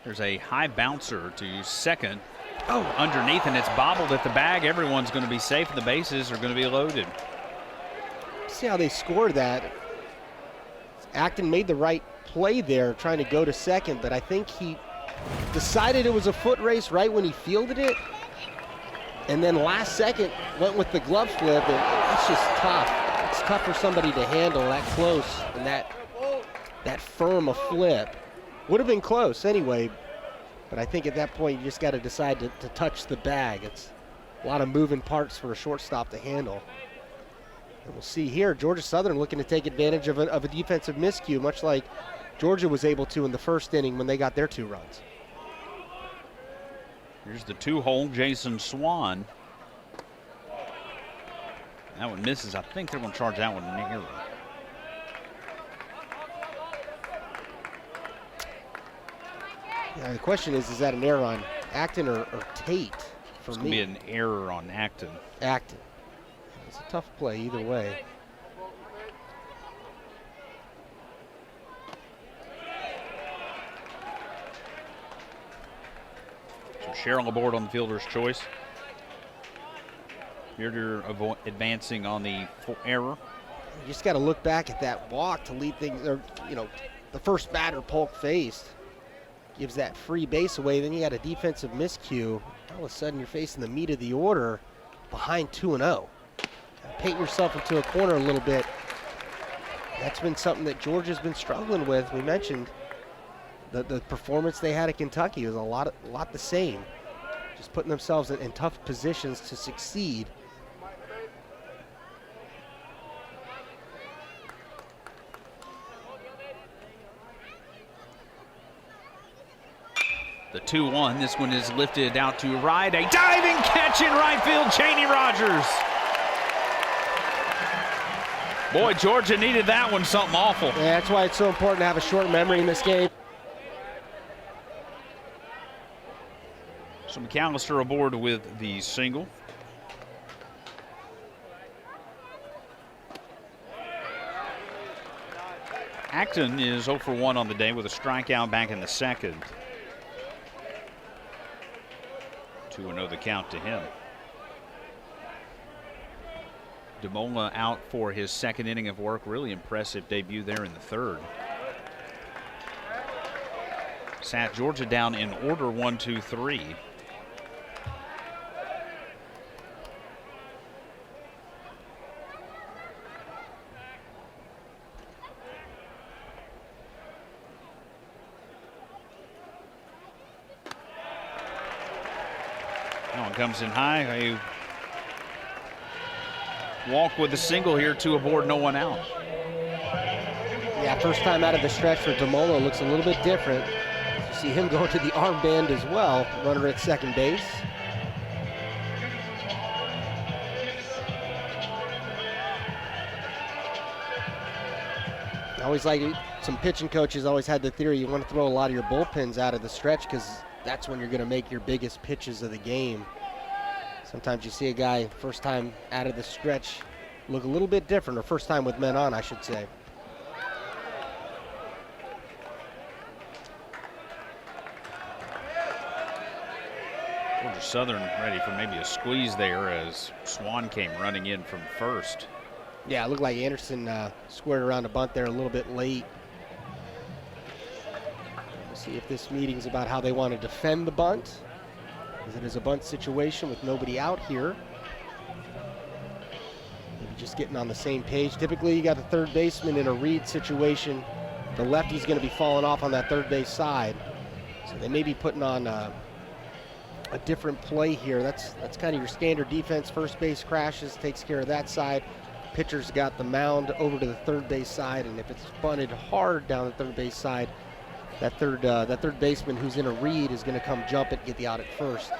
[SPEAKER 2] There's a high bouncer to second. Oh, underneath, and it's bobbled at the bag. Everyone's going to be safe, and the bases are going to be loaded.
[SPEAKER 1] See how they scored that. Acton made the right play there, trying to go to second, but I think he decided it was a foot race right when he fielded it. And then last second went with the glove flip, and that's just tough. It's tough for somebody to handle that close and that firm a flip. Would have been close anyway, but I think at that point you just got to decide to touch the bag. It's a lot of moving parts for a shortstop to handle. And we'll see here, Georgia Southern looking to take advantage of a defensive miscue, much like Georgia was able to in the first inning when they got their 2 runs.
[SPEAKER 2] Here's the 2-hole, Jason Swan. That one misses. I think they're going to charge that one an error.
[SPEAKER 1] Yeah, the question is that an error on Acton or Tate for
[SPEAKER 2] it's
[SPEAKER 1] me?
[SPEAKER 2] It's going to be an error on Acton.
[SPEAKER 1] Acton. It's a tough play either way.
[SPEAKER 2] Sherrill aboard on the fielder's choice. Bearder advancing on the error.
[SPEAKER 1] You just got to look back at that walk to lead things, or, the first batter Polk faced gives that free base away. Then you got a defensive miscue. all of a sudden you're facing the meat of the order behind 2-0. Paint yourself into a corner a little bit. That's been something that Georgia's been struggling with. We mentioned the performance they had at Kentucky was a lot the same. Just putting themselves in tough positions to succeed.
[SPEAKER 2] The 2-1, this one is lifted out to right. A diving catch in right field, Cheney Rogers. Boy, Georgia needed that one, something awful.
[SPEAKER 1] Yeah, that's why it's so important to have a short memory in this game.
[SPEAKER 2] So McAllister aboard with the single. Acton is 0 for 1 on the day with a strikeout back in the second. 2-0 the count to him. DeMola out for his second inning of work. Really impressive debut there in the third. Sat Georgia down in order 1, 2, 3. That one comes in high. A walk with a single here, 2 aboard, no one out.
[SPEAKER 1] Yeah, first time out of the stretch for DeMola looks a little bit different. You see him go to the armband as well, runner at second base. I always like some pitching coaches always had the theory you want to throw a lot of your bullpens out of the stretch because that's when you're going to make your biggest pitches of the game. Sometimes you see a guy first time out of the stretch look a little bit different, or first time with men on, I should say.
[SPEAKER 2] Georgia Southern ready for maybe a squeeze there as Swan came running in from first.
[SPEAKER 1] Yeah, it looked like Anderson squared around a bunt there a little bit late. We'll see if this meeting's about how they want to defend the bunt. As it is a bunt situation with nobody out here. Maybe just getting on the same page. Typically, you got the third baseman in a read situation. The lefty's going to be falling off on that third base side. So they may be putting on a different play here. That's kind of your standard defense. First base crashes, takes care of that side. Pitcher's got the mound over to the third base side, and if it's bunted hard down the third base side, that third baseman who's in a read is going to come jump it, get the out at first.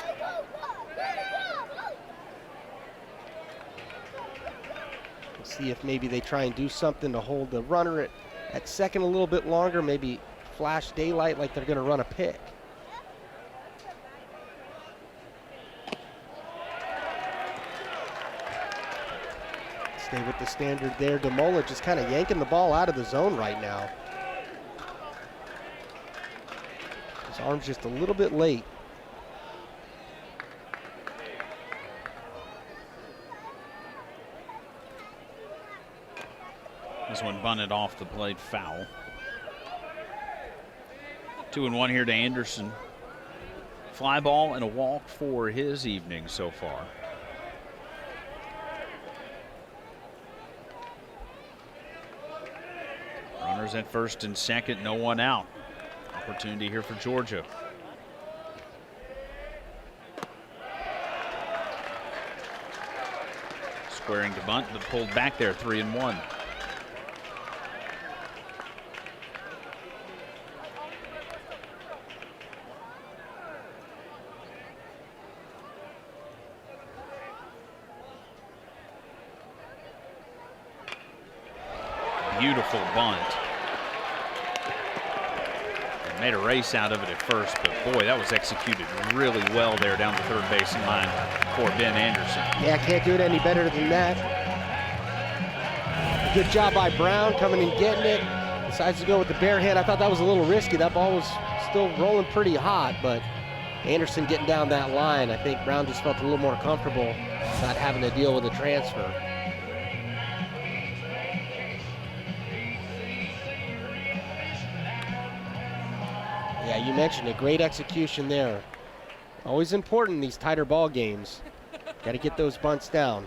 [SPEAKER 1] We'll see if maybe they try and do something to hold the runner at second a little bit longer, maybe flash daylight like they're going to run a pick. Stay with the standard there. DeMola just kind of yanking the ball out of the zone right now. His arm's just a little bit late.
[SPEAKER 2] This one bunted off the plate, foul. 2-1 here to Anderson. Fly ball and a walk for his evening so far. Runners at first and second, no one out. Opportunity here for Georgia. Squaring to bunt, but pulled back there, 3-1. Beautiful bunt. Made a race out of it at first, but boy, that was executed really well there down the third baseline line for Ben Anderson.
[SPEAKER 1] Yeah, can't do it any better than that. Good job by Brown coming and getting it. Decides to go with the bare hand. I thought that was a little risky. That ball was still rolling pretty hot, but Anderson getting down that line, I think Brown just felt a little more comfortable not having to deal with a transfer. Yeah, you mentioned a great execution there. Always important in these tighter ball games. Got to get those bunts down.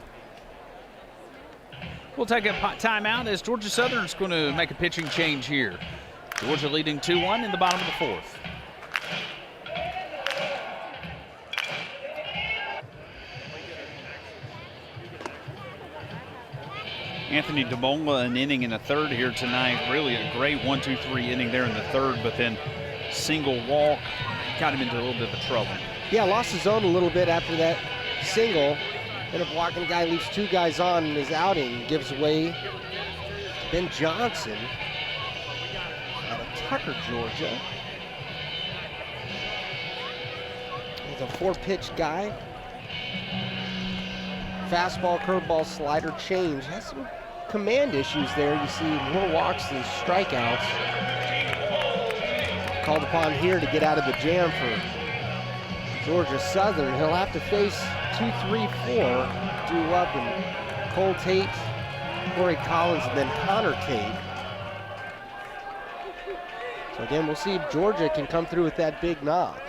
[SPEAKER 2] We'll take a timeout as Georgia Southern's going to make a pitching change here. Georgia leading 2-1 in the bottom of the fourth. Anthony DeMola, an inning in the third here tonight. Really a great 1-2-3 inning there in the third, but then single walk got him into a little bit of trouble.
[SPEAKER 1] Yeah, lost his zone a little bit after that single. Ended up walking, guy leaves 2 guys on in his outing, gives away to Ben Johnson out of Tucker, Georgia. He's a 4-pitch guy. Fastball, curveball, slider, change. Has some command issues there. You see more walks than strikeouts. Called upon here to get out of the jam for Georgia Southern. He'll have to face 2, 3, 4 due up, and Cole Tate, Corey Collins, and then Connor Tate. So again, we'll see if Georgia can come through with that big knock.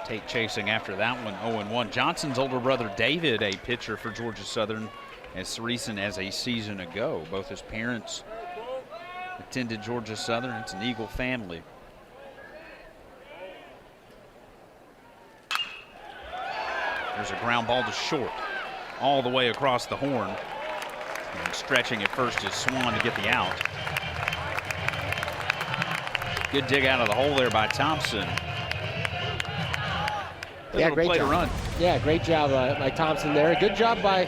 [SPEAKER 2] Tate chasing after that one, 0-1. Johnson's older brother David, a pitcher for Georgia Southern as recent as a season ago. Both his parents attended Georgia Southern. It's an Eagle family. There's a ground ball to short, all the way across the horn. And stretching at first is Swan to get the out. Good dig out of the hole there by Thompson.
[SPEAKER 1] Yeah, great job.
[SPEAKER 2] Run.
[SPEAKER 1] Yeah, great job by Thompson there. Good job by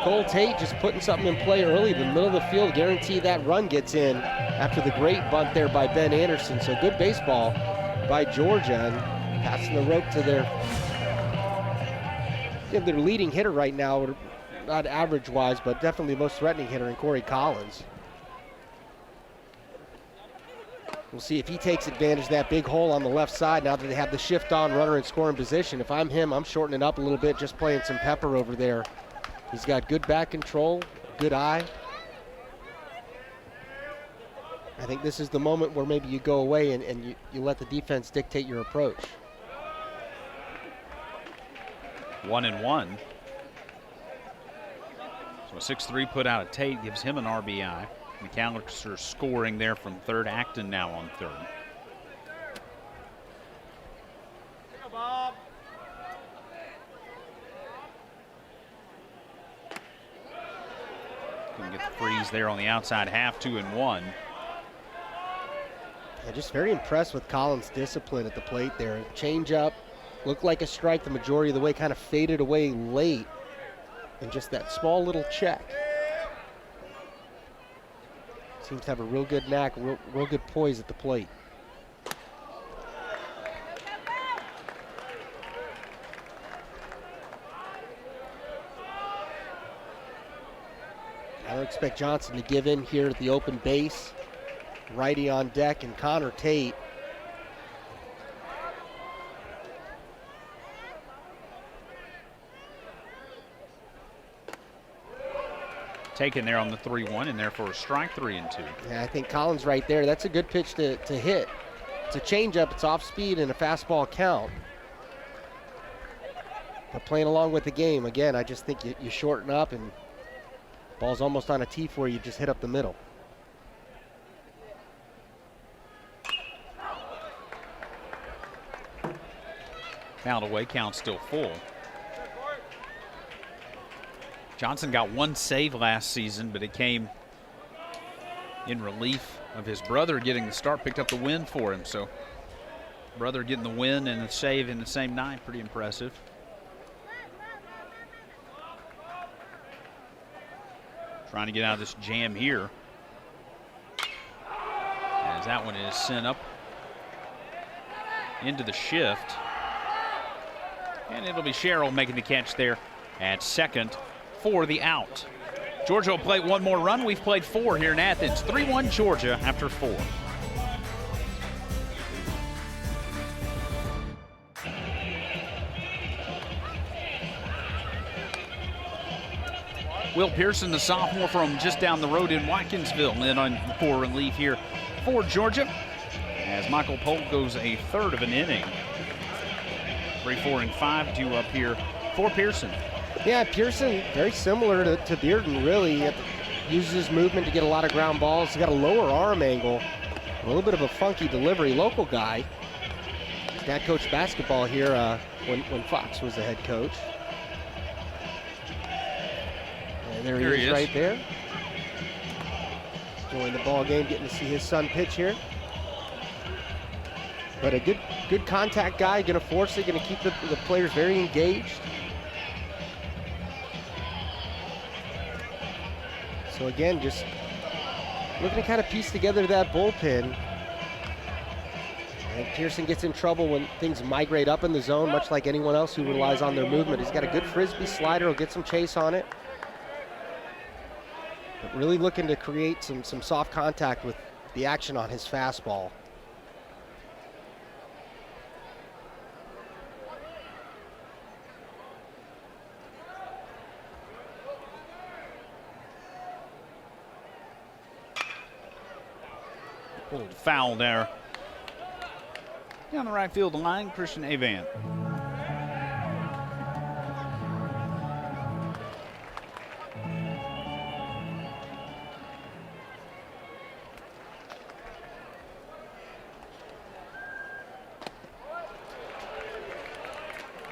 [SPEAKER 1] Cole Tate, just putting something in play early in the middle of the field. Guarantee that run gets in after the great bunt there by Ben Anderson. So good baseball by Georgia, and passing the rope to their leading hitter right now, not average-wise, but definitely the most threatening hitter in Corey Collins. We'll see if he takes advantage of that big hole on the left side now that they have the shift on runner in scoring position. If I'm him, I'm shortening it up a little bit, just playing some pepper over there. He's got good back control, good eye. I think this is the moment where maybe you go away and you let the defense dictate your approach.
[SPEAKER 2] 1-1. So a 6-3 put out of Tate gives him an RBI. McAllister scoring there from third. Acton now on third. Can get the freeze there on the outside half, 2-1.
[SPEAKER 1] Yeah, just very impressed with Collins' discipline at the plate there. Change up, looked like a strike the majority of the way, kind of faded away late. And just that small little check. Seems to have a real good knack, real good poise at the plate. I don't expect Johnson to give in here at the open base. Righty on deck, and Connor Tate.
[SPEAKER 2] Taken there on the 3-1, and therefore a strike, 3-2.
[SPEAKER 1] Yeah, I think Collins right there, that's a good pitch to hit. It's a changeup, it's off speed, and a fastball count. But playing along with the game, again, I just think you shorten up, and ball's almost on a tee for you, just hit up the middle.
[SPEAKER 2] Fouled away, count still full. Johnson got one save last season, but it came in relief of his brother getting the start, picked up the win for him. So brother getting the win and the save in the same night, pretty impressive. Trying to get out of this jam here, as that one is sent up into the shift. And it'll be Sherrill making the catch there at second for the out. Georgia will play one more run. We've played 4 here in Athens. 3-1 Georgia after 4. Will Pearson, the sophomore from just down the road in Watkinsville, in on for relief here for Georgia. as Michael Polk goes a third of an inning. 3, 4, and 5 due up here for Pearson.
[SPEAKER 1] Yeah, Pearson, very similar to Bearden, really. Uses his movement to get a lot of ground balls. He's got a lower arm angle, a little bit of a funky delivery. Local guy. His dad coached basketball here when Fox was the head coach. And there he is right there. Enjoying the ball game, getting to see his son pitch here. But a good contact guy, going to force it, going to keep the players very engaged. So again, just looking to kind of piece together that bullpen. And Pearson gets in trouble when things migrate up in the zone, much like anyone else who relies on their movement. He's got a good frisbee slider, he'll get some chase on it. But really looking to create some soft contact with the action on his fastball.
[SPEAKER 2] Pulled foul there. Down the right field line, Christian Avant.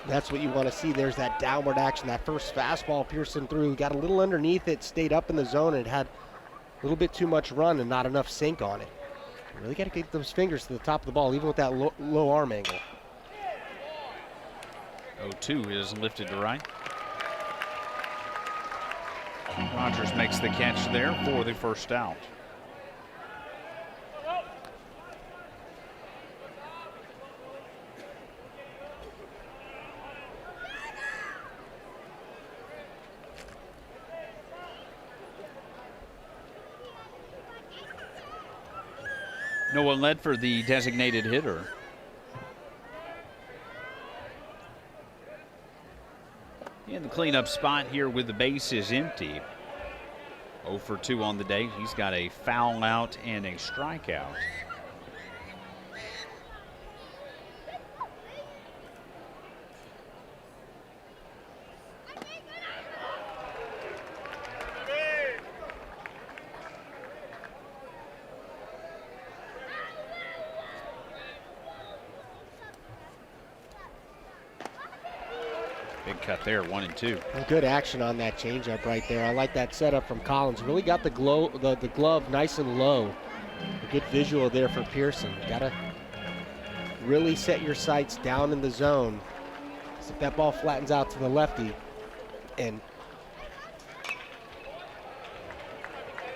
[SPEAKER 1] That's what you want to see. There's that downward action. That first fastball Pearson threw, got a little underneath it, stayed up in the zone, and had a little bit too much run and not enough sink on it. Really got to get those fingers to the top of the ball, even with that low arm angle.
[SPEAKER 2] 0-2 is lifted to right. Rogers makes the catch there for the first out. Noah Ledford, the designated hitter. In the cleanup spot here with the bases empty. 0 for 2 on the day. He's got a foul out and a strikeout. Big cut there, 1 and 2.
[SPEAKER 1] Good action on that changeup right there. I like that setup from Collins. Really got the glove nice and low. A good visual there for Pearson. Got to really set your sights down in the zone. So if that ball flattens out to the lefty, and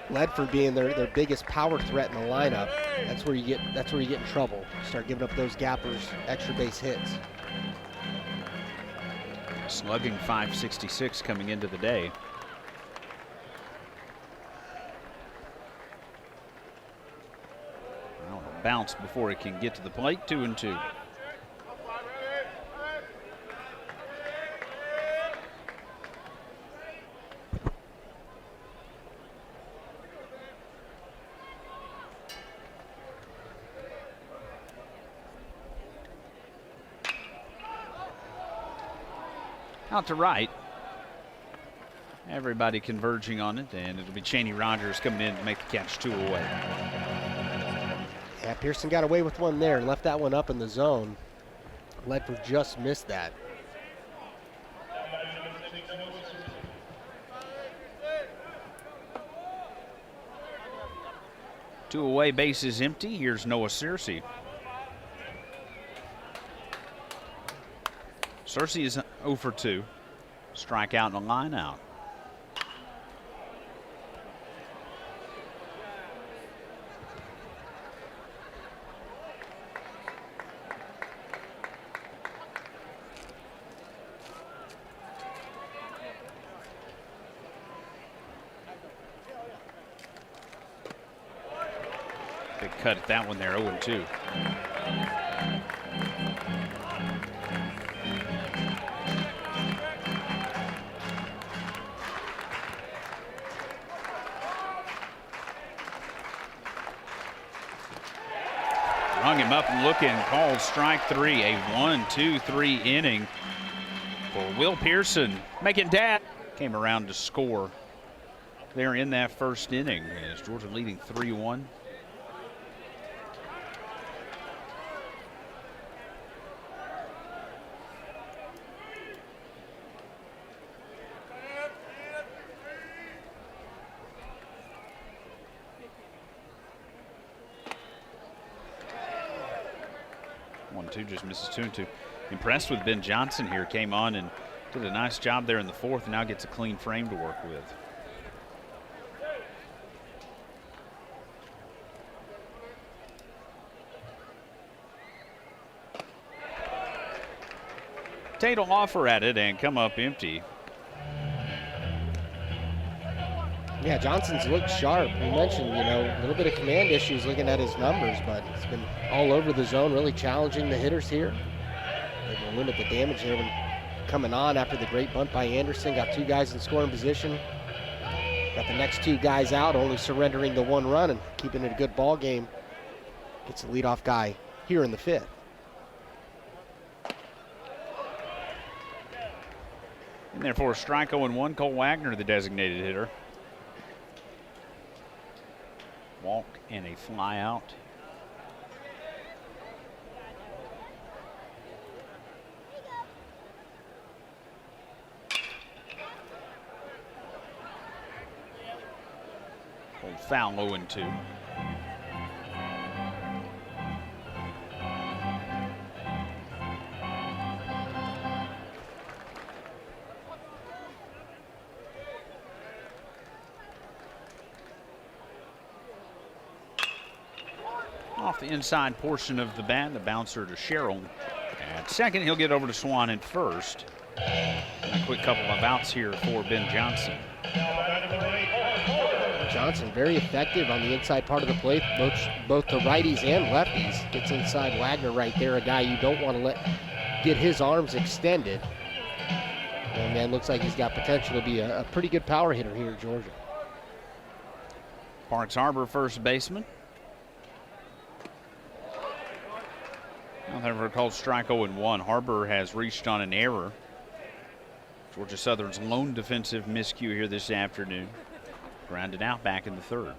[SPEAKER 1] Ledford being their biggest power threat in the lineup, that's where you get in trouble. Start giving up those gappers, extra base hits.
[SPEAKER 2] Slugging .566 coming into the day. Well, a bounce before it can get to the plate. 2 and 2. Out to right. Everybody converging on it, and it'll be Chaney Rogers coming in to make the catch 2 away.
[SPEAKER 1] Yeah, Pearson got away with one there and left that one up in the zone. Ledford just missed that.
[SPEAKER 2] Two away, bases empty. Here's Noah Searcy. Searcy is 0 for 2. Strikeout and a line out. Big cut at that one there, 0 and 2. Rung him up and looking, called strike three. A 1-2-3 inning for Will Pearson. Making Dad came around to score there in that first inning as Georgia leading 3-1. Two just misses 2-2. Impressed with Ben Johnson here. Came on and did a nice job there in the fourth, and now gets a clean frame to work with. Tate will offer at it and come up empty.
[SPEAKER 1] Yeah, Johnson's looked sharp. We mentioned, a little bit of command issues looking at his numbers, but he's been all over the zone, really challenging the hitters here. Able to limit the damage here when coming on after the great bunt by Anderson. Got two guys in scoring position. Got the next two guys out, only surrendering the one run and keeping it a good ball game. Gets the leadoff guy here in the fifth.
[SPEAKER 2] And therefore, strike 0-1, Cole Wagner, the designated hitter. Walk and a fly out. Old foul, 0-2. Off the inside portion of the bat, the bouncer to Sherrill. At second, he'll get over to Swan at first. And a quick couple of outs here for Ben Johnson.
[SPEAKER 1] Johnson very effective on the inside part of the plate, both the righties and lefties. Gets inside Wagner right there, a guy you don't want to let get his arms extended. And man, looks like he's got potential to be a pretty good power hitter here at Georgia.
[SPEAKER 2] Parks Harbor, first baseman. However, called strike 0-1. Harbor has reached on an error. Georgia Southern's lone defensive miscue here this afternoon. Grounded out back in the third.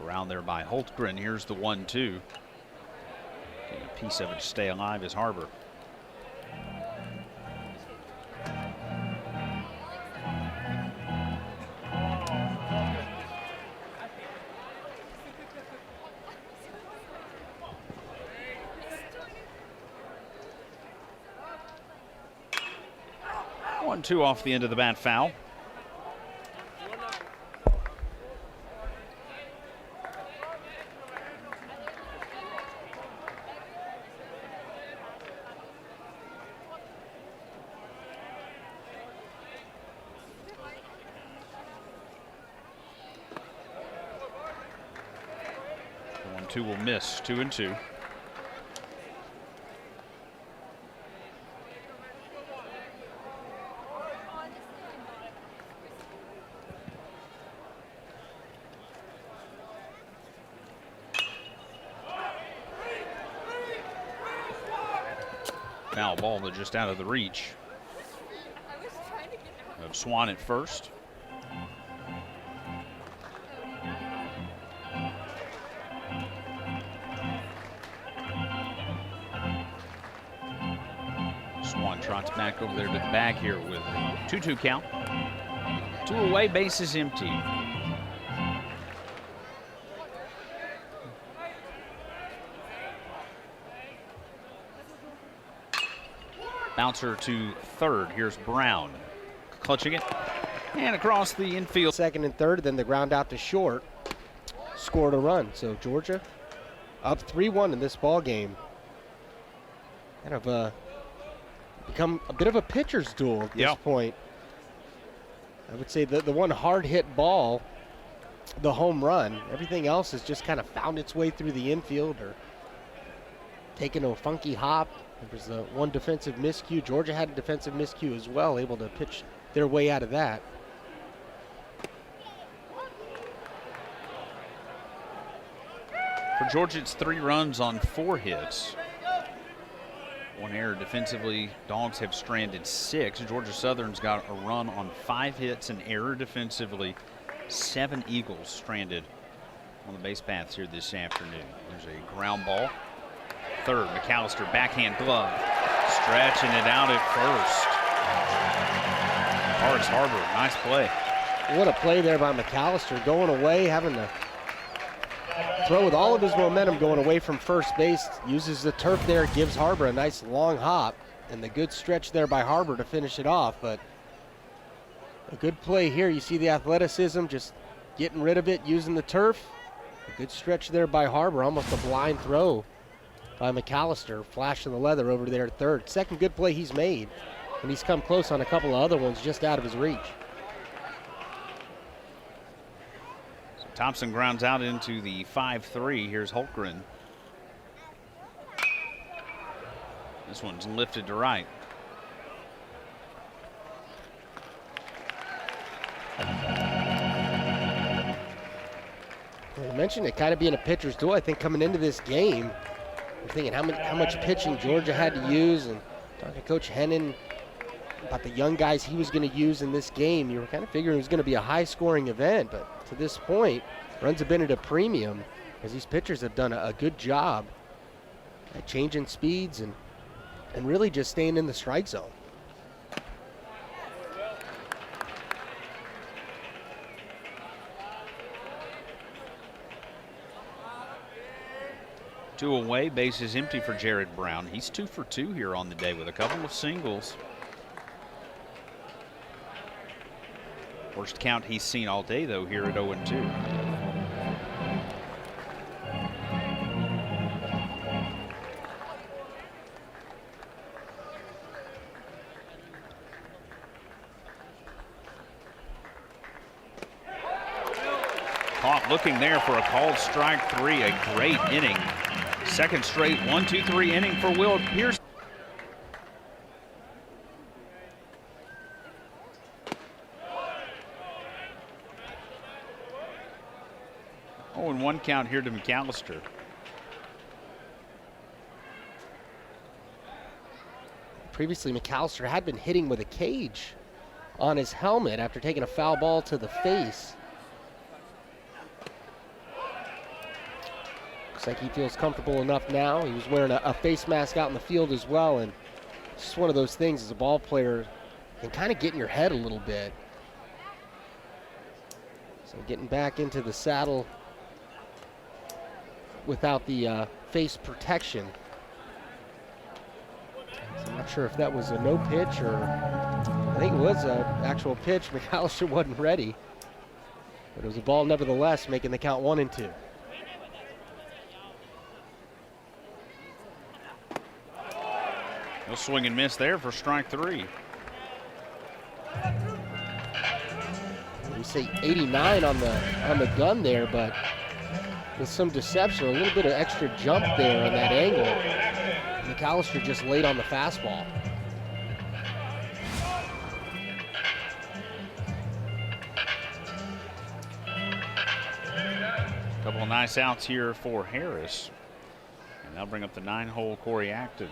[SPEAKER 2] Around there by Holtgren. Here's the 1-2. Getting a piece of it to stay alive is Harbor. One, two off the end of the bat, foul. Two will miss, 2-2. Foul ball, but just out of the reach of Swan at first. Trots back over there to the bag here with a 2-2 count. Two away, bases empty. Bouncer to third. Here's Brown. Clutching it. And across the infield.
[SPEAKER 1] Second and third, then the ground out to short. Scored a run. So Georgia up 3-1 in this ball game. Kind of become a bit of a pitcher's duel at this point. I would say the one hard hit ball, the home run, everything else has just kind of found its way through the infield or taken a funky hop. There was one defensive miscue. Georgia had a defensive miscue as well, able to pitch their way out of that.
[SPEAKER 2] For Georgia, it's 3 runs on 4 hits. 1 error defensively. Dogs have stranded 6. Georgia Southern's got a run on 5 hits, an error defensively. 7 Eagles stranded on the base paths here this afternoon. There's a ground ball. Third, McAllister, backhand glove. Stretching it out at first. Horace Harbor, nice play.
[SPEAKER 1] What a play there by McAllister, going away, having to throw with all of his momentum, going away from first base. Uses the turf there, gives Harbor a nice long hop, and the good stretch there by Harbor to finish it off. But a good play here. You see the athleticism, just getting rid of it, using the turf. A good stretch there by Harbor, almost a blind throw by McAllister, flashing the leather over there at third. Second good play he's made, and he's come close on a couple of other ones just out of his reach.
[SPEAKER 2] So Thompson grounds out into the 5-3. Here's Holmgren. This one's lifted to right.
[SPEAKER 1] I mentioned it kind of being a pitcher's duel. I think coming into this game, I'm thinking how much pitching Georgia had to use, and talking to Coach Hennon about the young guys he was going to use in this game. You were kind of figuring it was going to be a high-scoring event, but to this point, runs have been at a premium as these pitchers have done a good job at changing speeds and really just staying in the strike zone.
[SPEAKER 2] Two away, base is empty for Jared Brown. He's 2 for 2 here on the day with a couple of singles. Worst count he's seen all day, though, here at 0-2. Caught looking there for a called strike 3, a great inning. Second straight 1-2-3 inning for Will Pierce. Oh, and 1 count here to McAllister.
[SPEAKER 1] Previously, McAllister had been hitting with a cage on his helmet after taking a foul ball to the face. Looks like he feels comfortable enough now. He was wearing a face mask out in the field as well, and it's just one of those things as a ball player can kind of get in your head a little bit. So getting back into the saddle without the face protection. So I'm not sure if that was a no pitch or I think it was an actual pitch. McAllister wasn't ready, but it was a ball nevertheless, making the count 1-2.
[SPEAKER 2] No swing and miss there for strike 3.
[SPEAKER 1] We say 89 on the gun there, but with some deception, a little bit of extra jump there on that angle. McAllister just laid on the fastball.
[SPEAKER 2] Couple of nice outs here for Harris. And they'll bring up the 9-hole Corey Acton.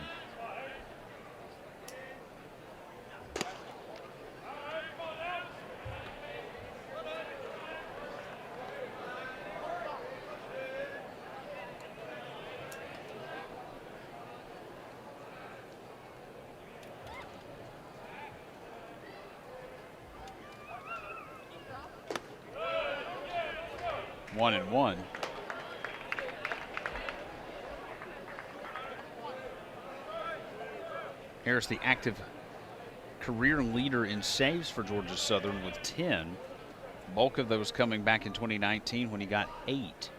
[SPEAKER 2] One and one. Harris, the active career leader in saves for Georgia Southern with 10. Bulk of those coming back in 2019 when he got 8.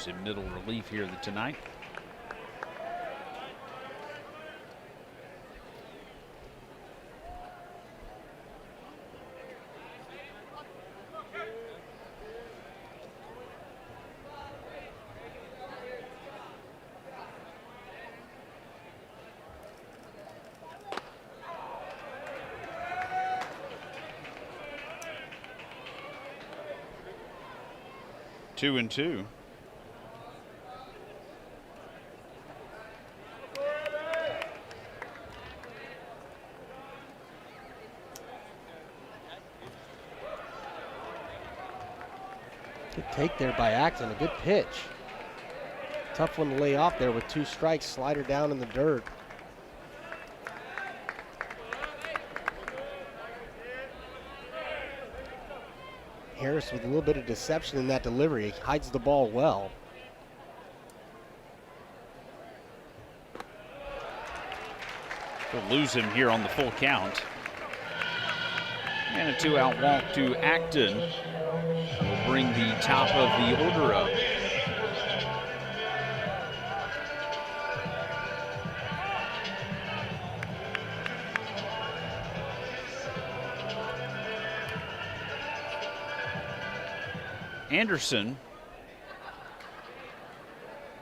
[SPEAKER 2] who's in middle relief here tonight. Two and two.
[SPEAKER 1] Good take there by Acton. A good pitch. Tough one to lay off there with 2 strikes. Slider down in the dirt. Harris with a little bit of deception in that delivery. He hides the ball well.
[SPEAKER 2] We'll lose him here on the full count. And a 2-out walk to Acton will bring the top of the order up. Anderson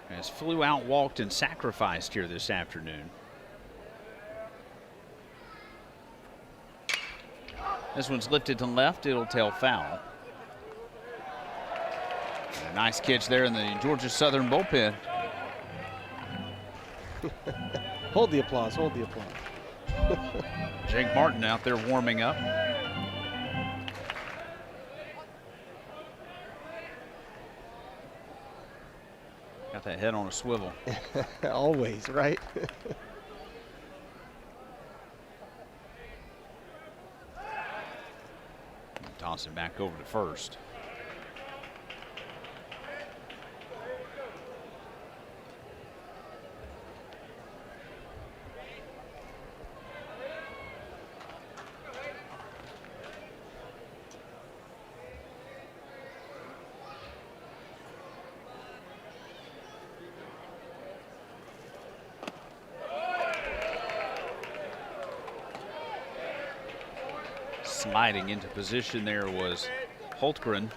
[SPEAKER 2] has flew out, walked, and sacrificed here this afternoon. This one's lifted to left. It'll tail foul. And a nice catch there in the Georgia Southern bullpen.
[SPEAKER 1] Hold the applause. Hold the applause.
[SPEAKER 2] Jake Martin out there warming up. Got that head on a swivel.
[SPEAKER 1] Always, right?
[SPEAKER 2] Toss it back over to first. Sliding into position there was Holtgren.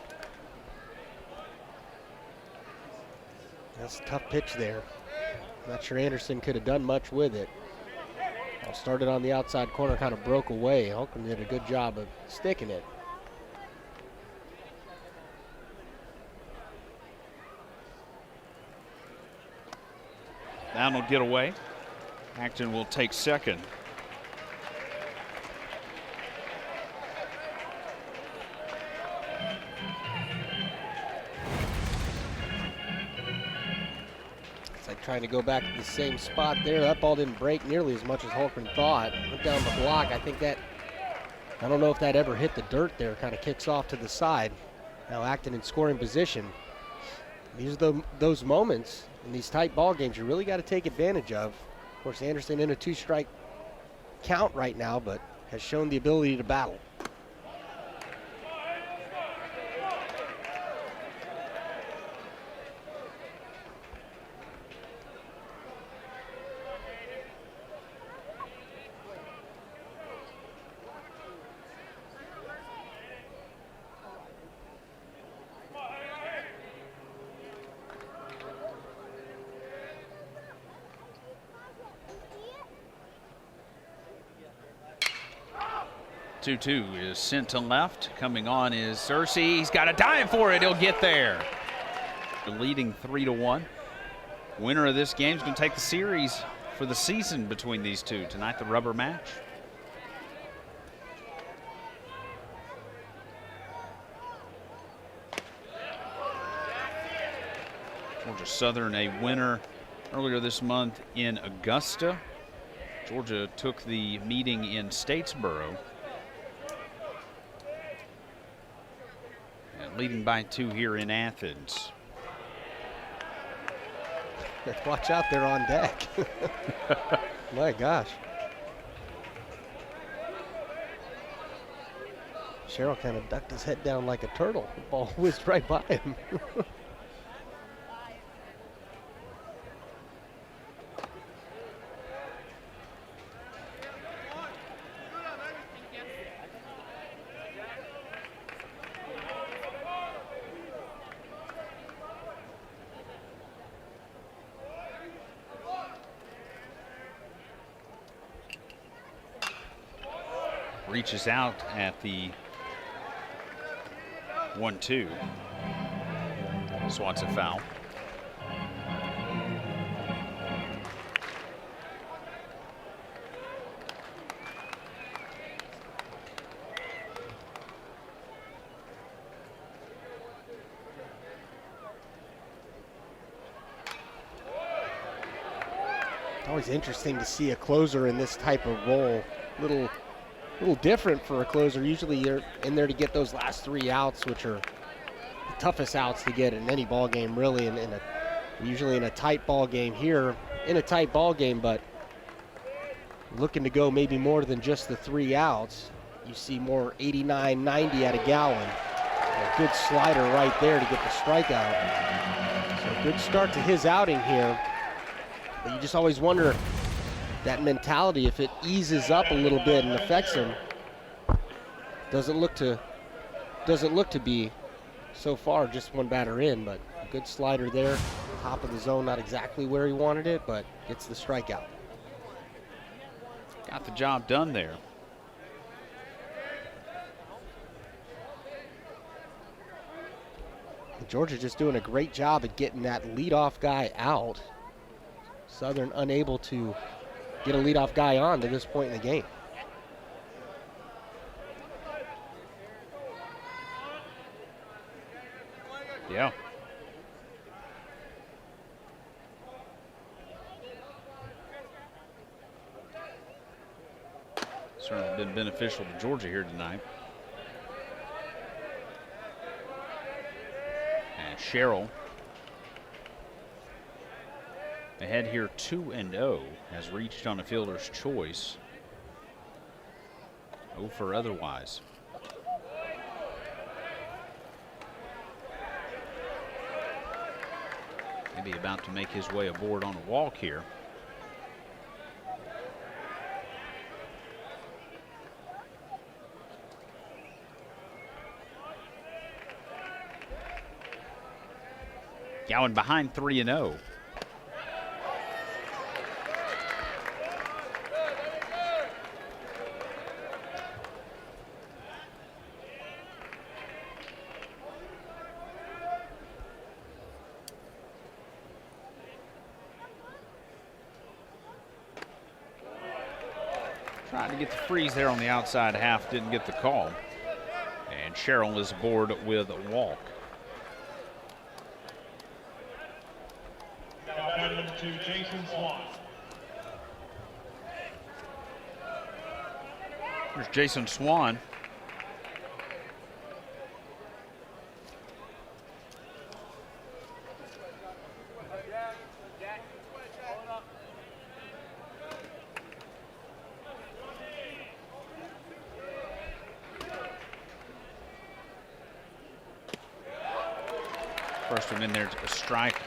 [SPEAKER 1] That's a tough pitch there. Not sure Anderson could have done much with it. Started on the outside corner, kind of broke away. Holtgren did a good job of sticking it.
[SPEAKER 2] Down will get away. Acton will take second.
[SPEAKER 1] Trying to go back to the same spot there. That ball didn't break nearly as much as Holtgren thought. Went down the block. I think that, I don't know if that ever hit the dirt there. Kind of kicks off to the side. Now Acton in scoring position. These are those moments in these tight ball games you really got to take advantage of. Of course, Anderson in a 2-strike count right now, but has shown the ability to battle.
[SPEAKER 2] Two is sent to left. Coming on is Searcy. He's got a dive for it. He'll get there. Leading 3-1. Winner of this game is going to take the series for the season between these two. Tonight, the rubber match. Georgia Southern a winner earlier this month in Augusta. Georgia took the meeting in Statesboro. Leading by 2 here in Athens.
[SPEAKER 1] Watch out, they're on deck. My gosh. Sherrill kind of ducked his head down like a turtle. The ball whizzed right by him.
[SPEAKER 2] reaches out at the 1-2. Swats a foul.
[SPEAKER 1] Always interesting to see a closer in this type of role. Little different for a closer. Usually you're in there to get those last 3 outs, which are the toughest outs to get in any ball game, really. Usually in a tight ball game here, in a tight ball game, but looking to go maybe more than just the 3 outs. You see more 89, 90 at a gallon. A good slider right there to get the strikeout. So a good start to his outing here. But you just always wonder that mentality, if it eases up a little bit and affects him. Doesn't look to be so far just one batter in, but a good slider there. Top of the zone, not exactly where he wanted it, but gets the strikeout.
[SPEAKER 2] Got the job done there.
[SPEAKER 1] And Georgia just doing a great job at getting that leadoff guy out. Southern unable to get a leadoff guy on to this point in the game.
[SPEAKER 2] Yeah. Certainly been beneficial to Georgia here tonight. And Sherrill ahead here 2-0, has reached on a fielder's choice. 0 for otherwise. Maybe about to make his way aboard on a walk here. Gowan behind 3-0. Trying to get the freeze there on the outside half, didn't get the call. And Sherrill is aboard with a walk.
[SPEAKER 3] To Jason Swan.
[SPEAKER 2] Here's Jason Swan. First one in there to a strike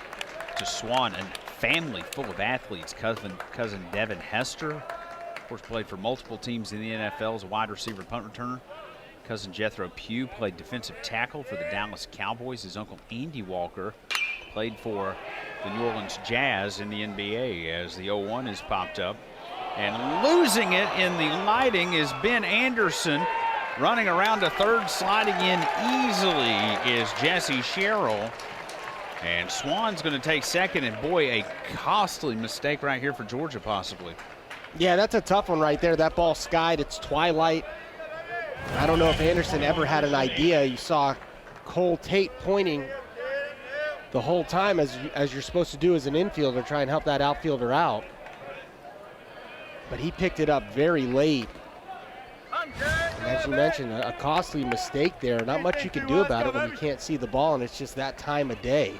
[SPEAKER 2] to Swan, and family full of athletes. Cousin Devin Hester, of course, played for multiple teams in the NFL as a wide receiver, punt returner. Cousin Jethro Pugh played defensive tackle for the Dallas Cowboys. His uncle Andy Walker played for the New Orleans Jazz in the NBA, as the 0-1 has popped up. And losing it in the lighting is Ben Anderson. Running around to third, sliding in easily is Jesse Sherrill. And Swan's going to take second, and boy, a costly mistake right here for Georgia possibly.
[SPEAKER 1] Yeah, that's a tough one right there. That ball skied, it's twilight. I don't know if Anderson ever had an idea. You saw Cole Tate pointing the whole time, as you're supposed to do as an infielder, try and help that outfielder out. But he picked it up very late. And as you mentioned, a costly mistake there. Not much you can do about it when you can't see the ball, and it's just that time of day.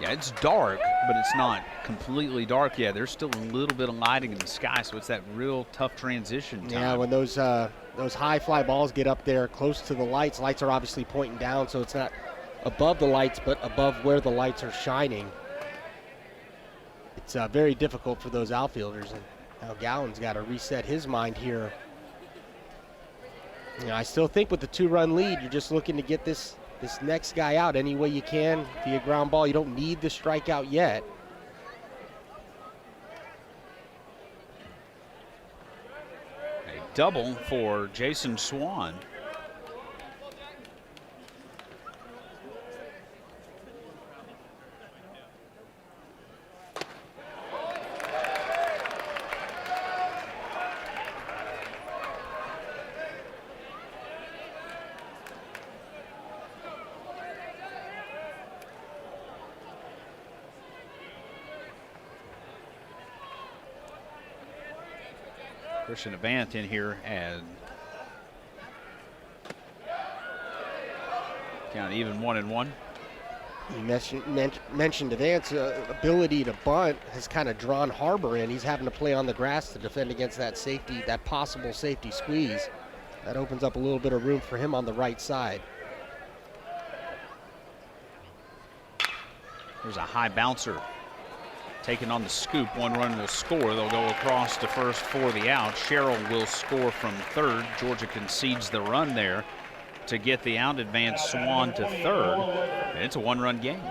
[SPEAKER 2] Yeah, it's dark, but it's not completely dark. Yeah, there's still a little bit of lighting in the sky, so it's that real tough transition time.
[SPEAKER 1] Yeah, when those high fly balls get up there close to the lights, lights are obviously pointing down, so it's not above the lights, but above where the lights are shining. It's very difficult for those outfielders, and now Gowan's got to reset his mind here. You know, I still think with the 2-run lead, you're just looking to get this next guy out any way you can via ground ball. You don't need the strikeout yet.
[SPEAKER 2] A double for Jason Swan. Christian Avant in here and count even 1-1.
[SPEAKER 1] You mentioned Avant's ability to bunt has kind of drawn Harbor in. He's having to play on the grass to defend against that safety, that possible safety squeeze. That opens up a little bit of room for him on the right side.
[SPEAKER 2] There's a high bouncer taking on the scoop. 1 run will score. They'll go across to first for the out. Sherrill will score from third. Georgia concedes the run there to get the out. Advance Swan to third. And it's a 1-run game.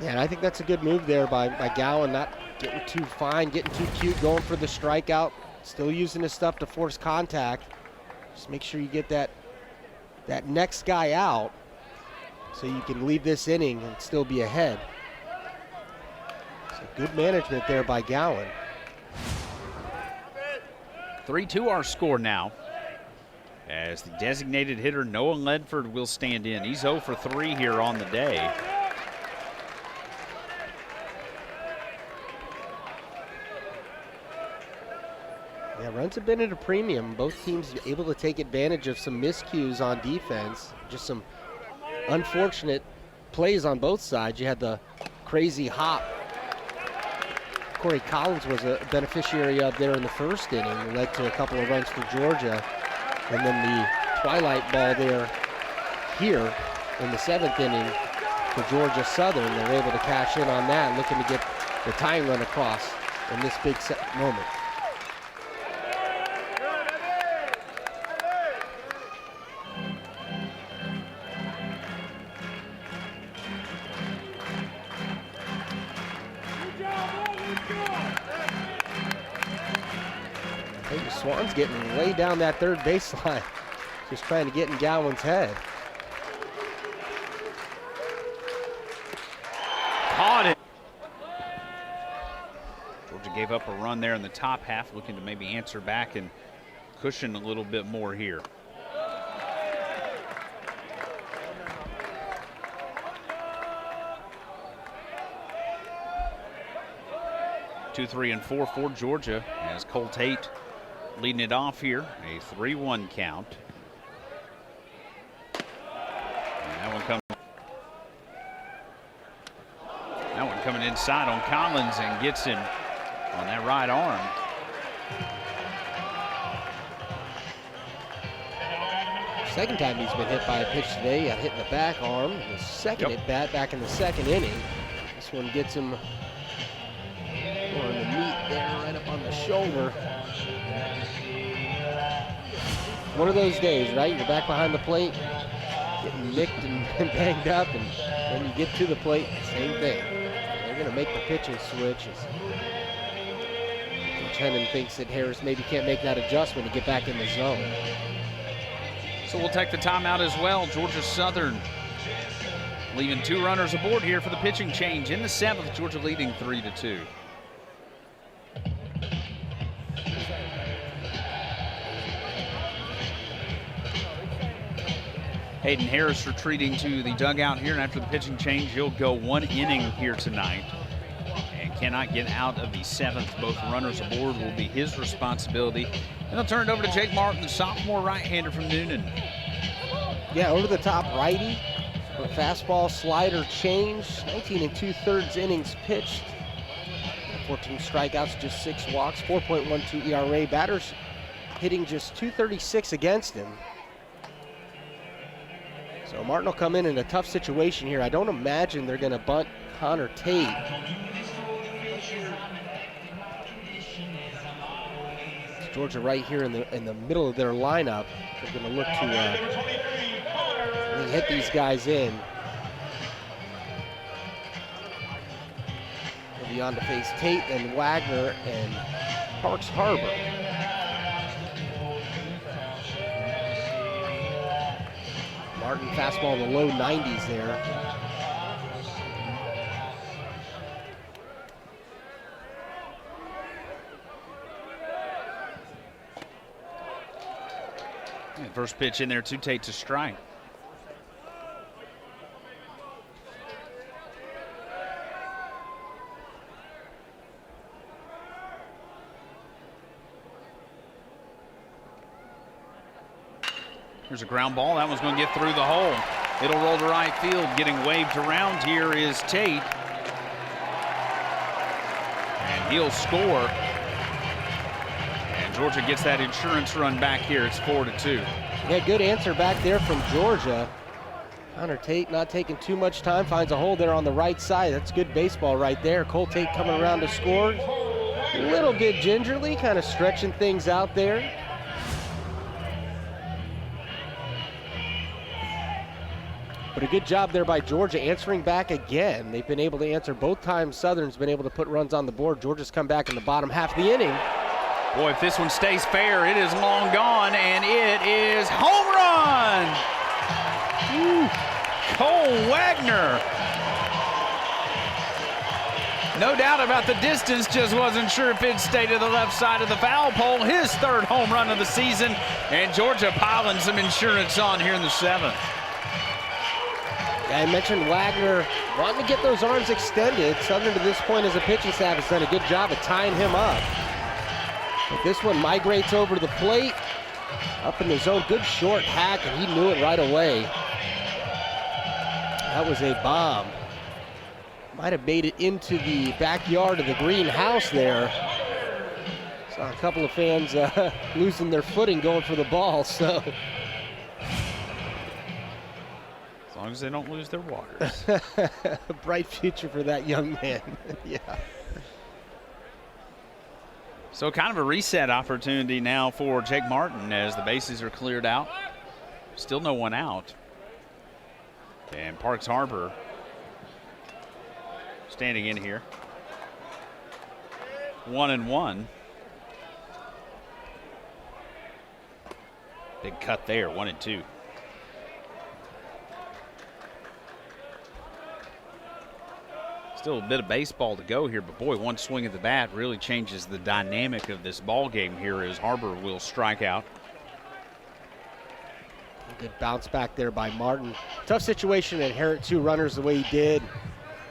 [SPEAKER 1] Yeah, and I think that's a good move there by Gowan, not getting too fine, getting too cute, going for the strikeout, still using his stuff to force contact. Just make sure you get that next guy out so you can leave this inning and still be ahead. Good management there by Gowan.
[SPEAKER 2] 3-2 our score now, as the designated hitter Noah Ledford will stand in. He's 0 for 3 here on the day.
[SPEAKER 1] Yeah, runs have been at a premium. Both teams able to take advantage of some miscues on defense. Just some unfortunate plays on both sides. You had the crazy hop Corey Collins was a beneficiary of there in the first inning, led to a couple of runs for Georgia. And then the twilight ball there here in the 7th inning for Georgia Southern. They're able to cash in on that, looking to get the tying run across in this big moment. Swan's getting way down that third baseline, just trying to get in Gowan's head.
[SPEAKER 2] Caught it. Georgia gave up a run there in the top half, looking to maybe answer back and cushion a little bit more here. Two, 3, and 4 for Georgia as Cole Tate leading it off here. A 3-1 count. And that one coming inside on Collins and gets him on that right arm.
[SPEAKER 1] Second time he's been hit by a pitch today. He got hit in the back arm. The second at bat back in the 2nd inning. This one gets him on the meat there, right up on the shoulder. One of those days, right? You're back behind the plate, getting nicked and banged up, and then you get to the plate, same thing. They're going to make the pitching switch. Coach Hennon thinks that Harris maybe can't make that adjustment to get back in the zone.
[SPEAKER 2] So we'll take the timeout as well. Georgia Southern leaving 2 runners aboard here for the pitching change in the 7th. Georgia leading 3-2. Hayden Harris retreating to the dugout here, and after the pitching change, he'll go 1 inning here tonight and cannot get out of the 7th. Both runners aboard will be his responsibility. And they'll turn it over to Jake Martin, the sophomore right-hander from Noonan.
[SPEAKER 1] Yeah, over the top righty. Fastball, slider change. 19 2/3 innings pitched. 14 strikeouts, just 6 walks, 4.12 ERA. Batters hitting just .236 against him. So Martin will come in a tough situation here. I don't imagine they're going to bunt Connor Tate. It's Georgia right here in the middle of their lineup. They're going to look to hit these guys in. They'll be on to face Tate and Wagner and Parks Harbor. Martin fastball in the low 90s there.
[SPEAKER 2] First pitch in there to Tate to strike. Here's a ground ball. That one's going to get through the hole. It'll roll to right field. Getting waved around here is Tate. And he'll score. And Georgia gets that insurance run back here. It's 4-2.
[SPEAKER 1] Yeah, good answer back there from Georgia. Connor Tate not taking too much time. Finds a hole there on the right side. That's good baseball right there. Cole Tate coming around to score. A little bit gingerly, kind of stretching things out there. But a good job there by Georgia answering back again. They've been able to answer both times. Southern's been able to put runs on the board. Georgia's come back in the bottom half of the inning.
[SPEAKER 2] Boy, if this one stays fair, it is long gone, and it is home run! Woo. Cole Wagner. No doubt about the distance, just wasn't sure if it stayed to the left side of the foul pole. His third home run of the season, and Georgia piling some insurance on here in the 7th.
[SPEAKER 1] I mentioned Wagner wanting to get those arms extended. Southern to this point as a pitching staff has done a good job of tying him up. But this one migrates over to the plate, up in the zone. Good short hack, and he knew it right away. That was a bomb. Might have made it into the backyard of the greenhouse there. Saw a couple of fans losing their footing going for the ball, so.
[SPEAKER 2] As long as they don't lose their waters.
[SPEAKER 1] A bright future for that young man. Yeah.
[SPEAKER 2] So kind of a reset opportunity now for Jake Martin as the bases are cleared out. Still no one out. And Parks Harbor standing in here. 1-1. Big cut there, 1-2. Still a bit of baseball to go here, but boy, one swing of the bat really changes the dynamic of this ball game here as Harbor will strike out.
[SPEAKER 1] Good bounce back there by Martin. Tough situation to inherit 2 runners the way he did.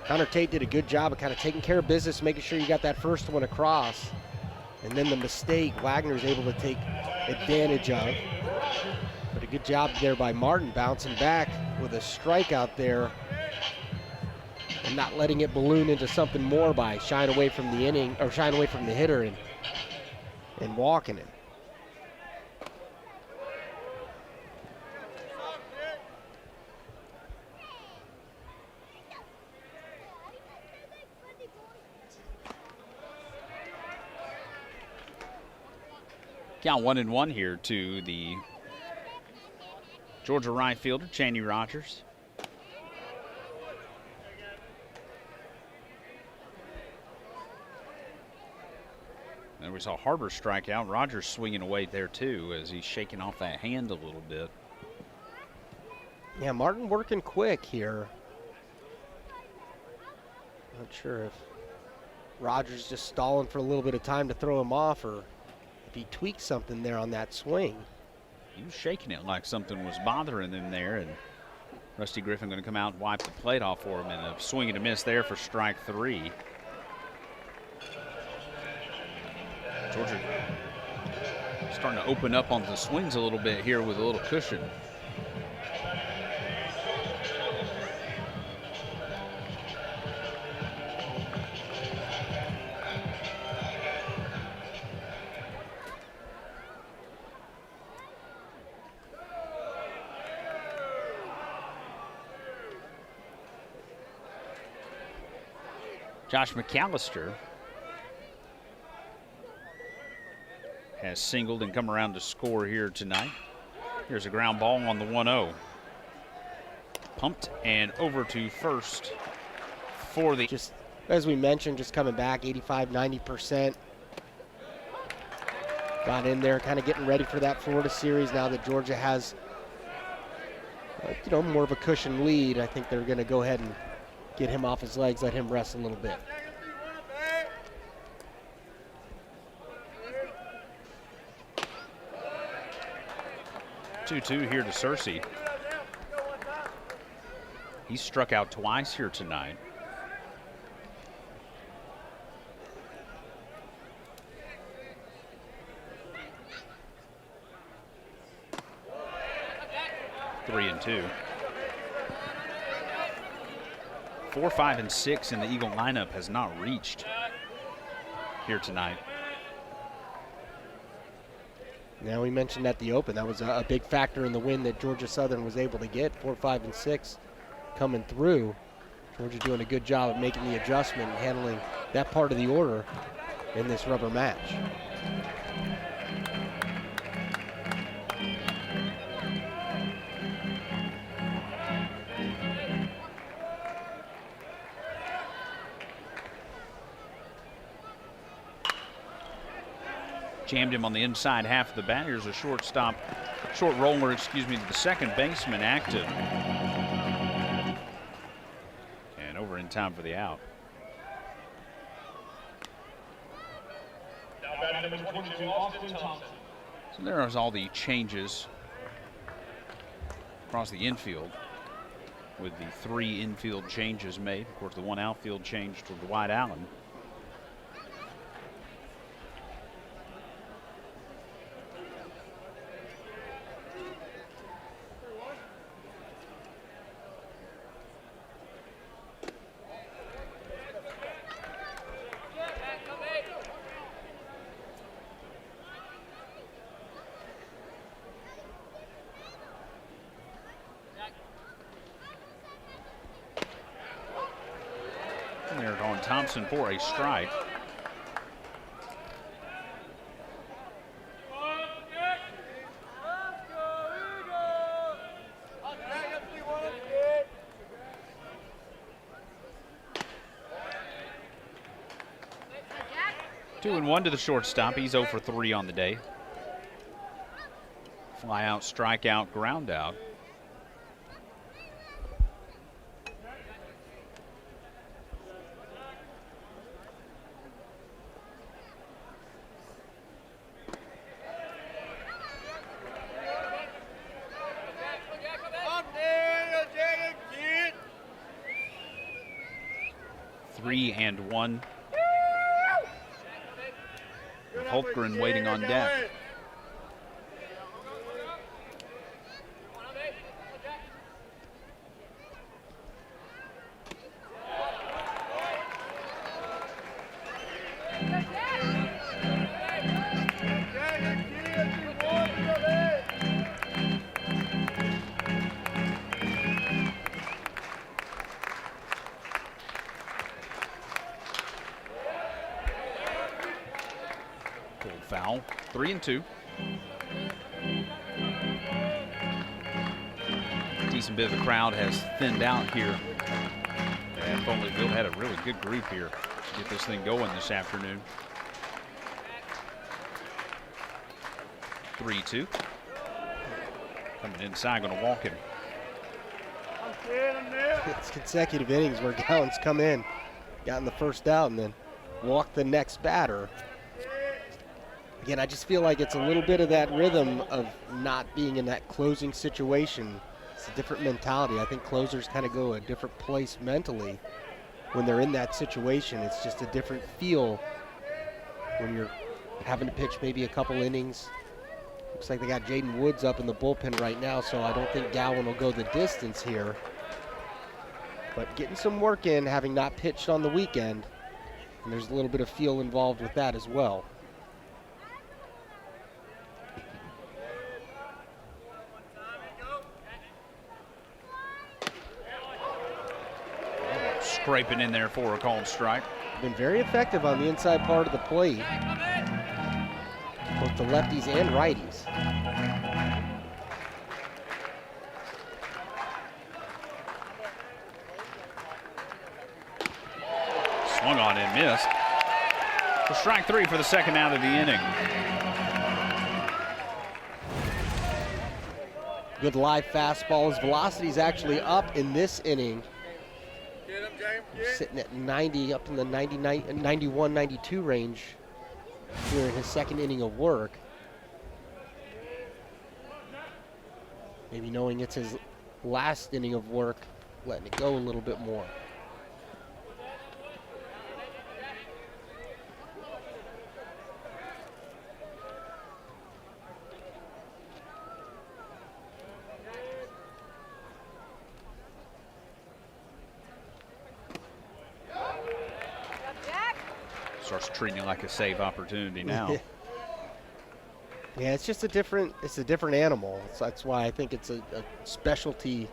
[SPEAKER 1] Connor Tate did a good job of kind of taking care of business, making sure you got that first one across. And then the mistake Wagner's able to take advantage of. But a good job there by Martin, bouncing back with a strikeout there. And not letting it balloon into something more by shying away from the inning, or shying away from the hitter and walking him.
[SPEAKER 2] Count 1-1 here to the Georgia right fielder, Chaney Rogers. And we saw Harbor strike out. Rogers swinging away there too as he's shaking off that hand a little bit.
[SPEAKER 1] Yeah, Martin working quick here. Not sure if Rogers just stalling for a little bit of time to throw him off, or if he tweaked something there on that swing.
[SPEAKER 2] He was shaking it like something was bothering him there, and Rusty Griffin going to come out and wipe the plate off for him, and a swing and a miss there for strike 3. Georgia starting to open up on the swings a little bit here with a little cushion. Josh McAllister has singled and come around to score here tonight. Here's a ground ball on the 1-0. Pumped and over to first for the...
[SPEAKER 1] Just as we mentioned, just coming back 85, 90%. Got in there kind of getting ready for that Florida series now that Georgia has more of a cushion lead. I think they're going to go ahead and get him off his legs, let him rest a little bit.
[SPEAKER 2] Two here to Searcy. He's struck out twice here tonight. Three and two. 4, 5, and 6 in the Eagle lineup has not reached here tonight.
[SPEAKER 1] Now, we mentioned at the Open, that was a big factor in the win that Georgia Southern was able to get. 4, 5, and 6 coming through. Georgia doing a good job of making the adjustment and handling that part of the order in this rubber match.
[SPEAKER 2] Jammed him on the inside half of the bat. Here's a short roller, to the second baseman, active. And over in time for the out.
[SPEAKER 3] Now batting number 22, Austin Thompson.
[SPEAKER 2] So there's all the changes across the infield, with the 3 infield changes made. Of course, the 1 outfield change to Dwight Allen. They're going Thompson for a strike. Two and one to the shortstop. He's 0 for 3 on the day. Fly out, strike out, ground out. Three and one. Holtgren waiting on deck. Foul. 3 and 2. Decent bit of the crowd has thinned out here. And Foleyville had a really good group here to get this thing going this afternoon. 3-2. Coming inside, going to walk him.
[SPEAKER 1] It's consecutive innings where Gallant's come in, gotten the first out, and then walked the next batter. Again, I just feel like it's a little bit of that rhythm of not being in that closing situation. It's a different mentality. I think closers kind of go a different place mentally when they're in that situation. It's just a different feel when you're having to pitch maybe a couple innings. Looks like they got Jaden Woods up in the bullpen right now, so I don't think Gowan will go the distance here. But getting some work in, having not pitched on the weekend, and there's a little bit of feel involved with that as well.
[SPEAKER 2] Scraping in there for a called strike.
[SPEAKER 1] Been very effective on the inside part of the plate, both the lefties and righties.
[SPEAKER 2] Swung on and missed. For strike 3 for the second out of the inning.
[SPEAKER 1] Good live fastball. His velocity is actually up in this inning. Sitting at 90, up in the 91, 92 range here in his second inning of work. Maybe knowing it's his last inning of work, letting it go a little bit more.
[SPEAKER 2] Starts treating it like a save opportunity now.
[SPEAKER 1] Yeah, it's just a different animal. So that's why I think it's a specialty,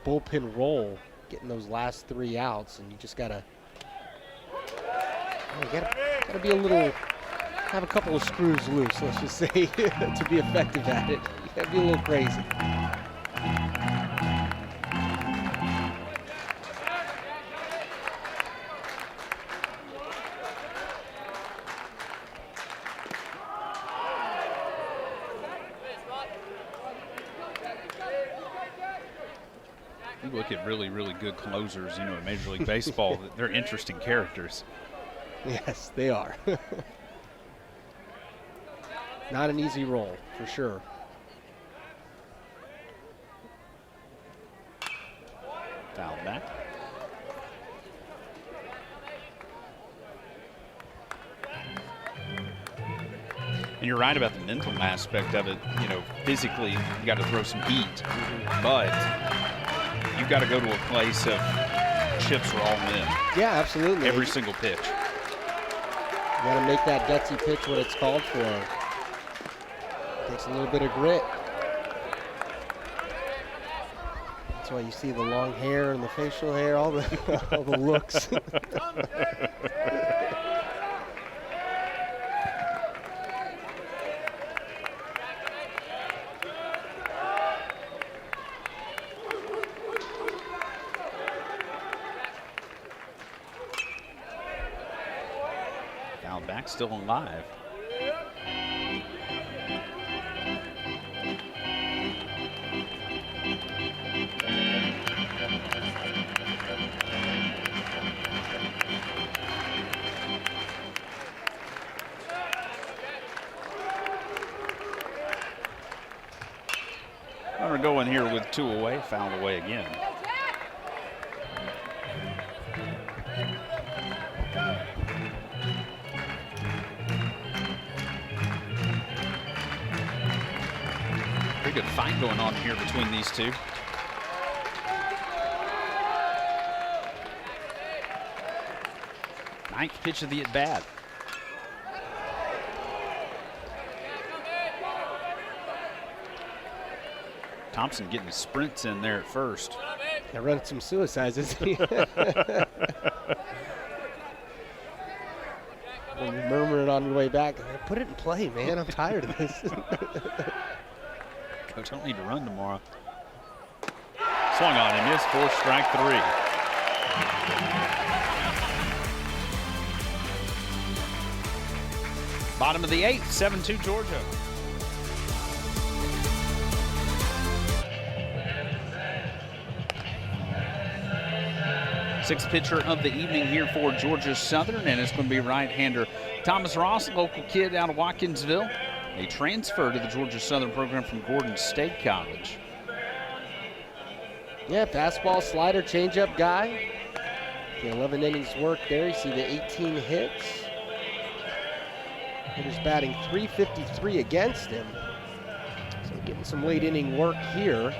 [SPEAKER 1] bullpen role, getting those last 3 outs, and you just gotta be a little, have a couple of screws loose, let's just say, to be effective at it. You gotta be a little crazy.
[SPEAKER 2] You look at really, really good closers, in Major League Baseball. They're interesting characters.
[SPEAKER 1] Yes, they are. Not an easy role, for sure.
[SPEAKER 2] Foul back. And you're right about the mental aspect of it. Physically, you got to throw some heat. But you've got to go to a place of chips are all in.
[SPEAKER 1] Yeah, absolutely.
[SPEAKER 2] Every single pitch.
[SPEAKER 1] You got to make that gutsy pitch what it's called for. Takes a little bit of grit. That's why you see the long hair and the facial hair, all the looks.
[SPEAKER 2] Foul back, still alive. Runner going here with 2 away, fouled away again. Pretty good fight going on here between these two. Ninth pitch of the at-bat. Thompson getting his sprints in there at first.
[SPEAKER 1] I run some suicides, isn't he? When you're murmuring on your way back, put it in play, man. I'm tired of this.
[SPEAKER 2] Coach, I don't need to run tomorrow. Swung on and missed for strike 3. Bottom of the 8th, 7-2 Georgia. Sixth pitcher of the evening here for Georgia Southern, and it's going to be right-hander Thomas Ross, local kid out of Watkinsville. A transfer to the Georgia Southern program from Gordon State College.
[SPEAKER 1] Yeah, fastball, slider, changeup guy. The 11 innings work there. You see the 18 hits. Hitters batting .353 against him. So getting some late inning work here.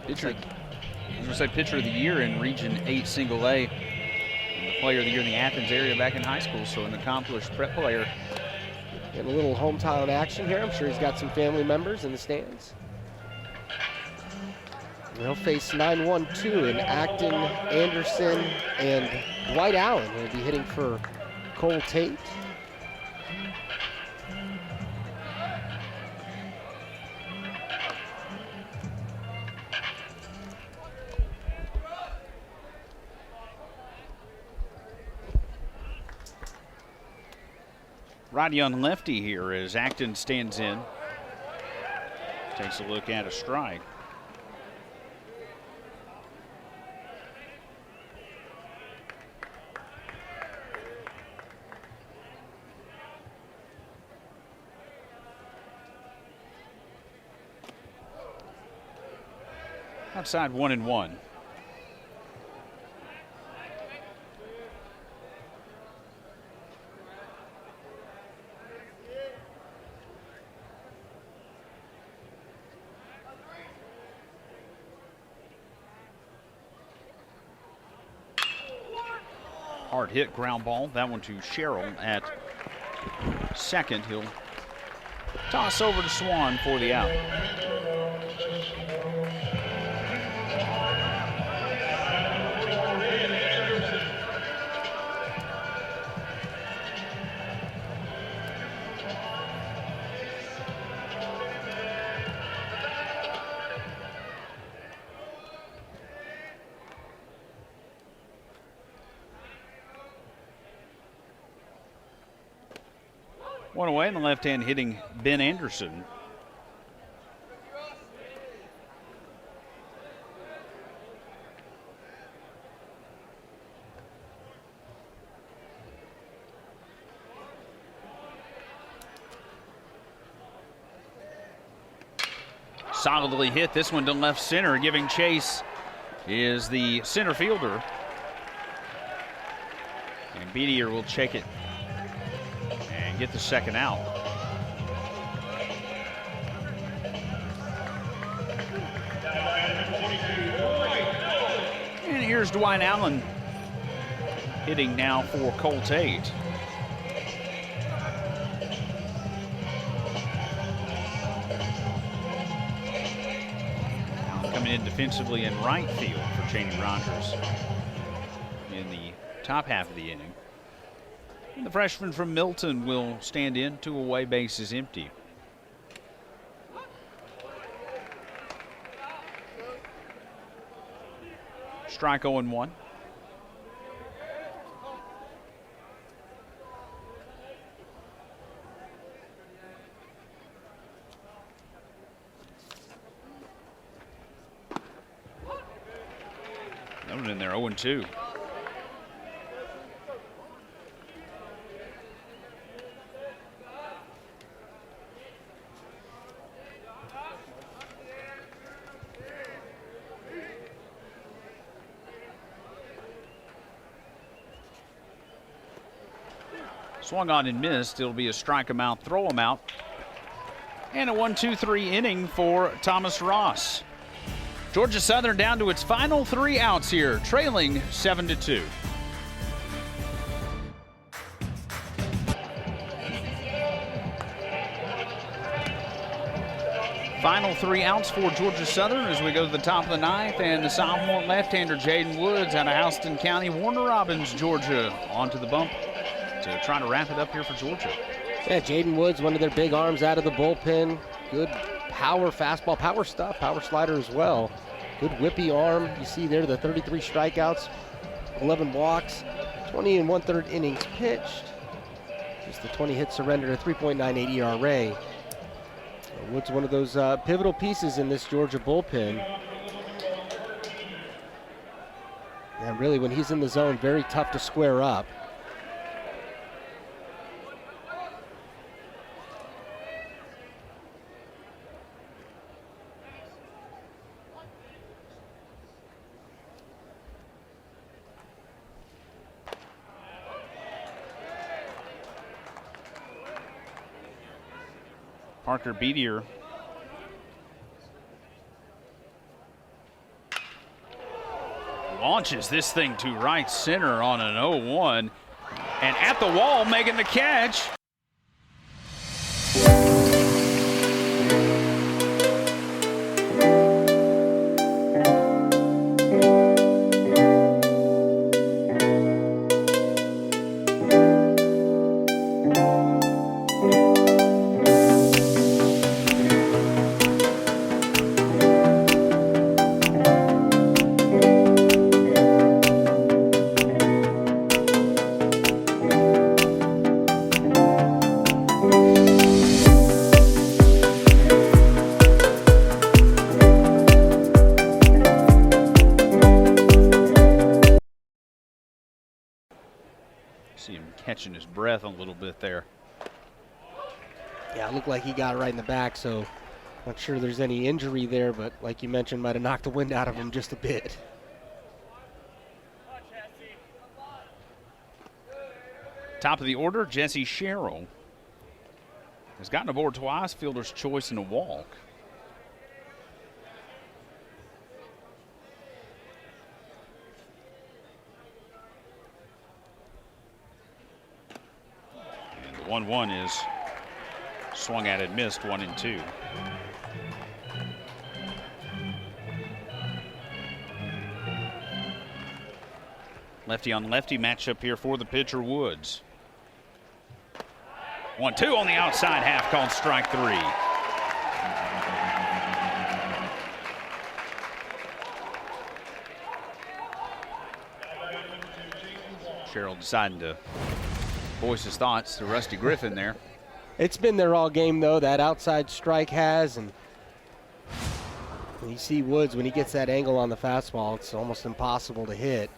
[SPEAKER 2] Pitcher, I was going to say pitcher of the year in Region 8 Single A. And the player of the year in the Athens area back in high school, so an accomplished prep player.
[SPEAKER 1] Getting a little hometown action here. I'm sure he's got some family members in the stands. And he'll face 9-1-2 in Acton, Anderson, and Dwight Allen. He'll be hitting for Cole Tate.
[SPEAKER 2] righty on lefty here as Acton stands in. Takes a look at a strike. Outside 1-1. Hard hit ground ball. That one to Sherrill at second. He'll toss over to Swan for the out. One away, and the left hand hitting Ben Anderson. Solidly hit this one to left center. Giving chase is the center fielder. And Beedier will check it and get the second out. And here's Dwight Allen hitting now for Cole Tate. Coming in defensively in right field for Cheney Rogers in the top half of the inning. And the freshman from Milton will stand in. 2 away, bases empty. Strike 0-1. That one in there, 0-2. Swung on and missed. It'll be a strike him out, throw him out. And a 1-2-3 inning for Thomas Ross. Georgia Southern down to its final 3 outs here, trailing 7-2. Final 3 outs for Georgia Southern as we go to the top of the 9th, and the sophomore left-hander Jaden Woods out of Houston County, Warner Robins, Georgia, onto the bump to try to wrap it up here for Georgia.
[SPEAKER 1] Yeah, Jaden Woods, one of their big arms out of the bullpen. Good power fastball, power stuff, power slider as well. Good whippy arm. You see there the 33 strikeouts, 11 walks, 20 1/3 innings pitched. Just the 20 hit surrender, a 3.98 ERA. Woods, one of those pivotal pieces in this Georgia bullpen. And really, when he's in the zone, very tough to square up.
[SPEAKER 2] Parker Beedier launches this thing to right center on an 0-1, and at the wall making the catch. catching his breath a little bit there.
[SPEAKER 1] Yeah, it looked like he got it right in the back, so not sure there's any injury there, but like you mentioned, might have knocked the wind out of him just a bit.
[SPEAKER 2] Top of the order, Jesse Sherrill has gotten aboard twice, fielder's choice and a walk. And the 1-1 is swung at and missed, 1-2. Lefty on lefty matchup here for the pitcher, Woods. 1-2 on the outside half, called strike 3. Sherrill deciding to voice his thoughts to Rusty Griffin there.
[SPEAKER 1] It's been there all game, though, that outside strike has, and you see Woods, when he gets that angle on the fastball, it's almost impossible to hit.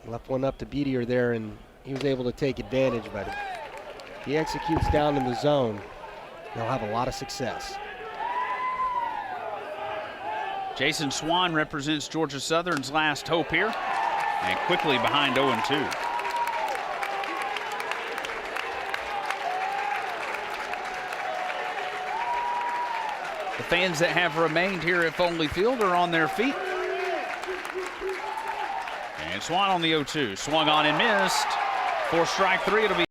[SPEAKER 1] Left one up to Beatier there, and he was able to take advantage, but if he executes down in the zone, he'll have a lot of success.
[SPEAKER 2] Jason Swan represents Georgia Southern's last hope here, and quickly behind 0-2. The fans that have remained here at Foley Field are on their feet. And Swan on the 0-2. Swung on and missed. For strike 3, it'll be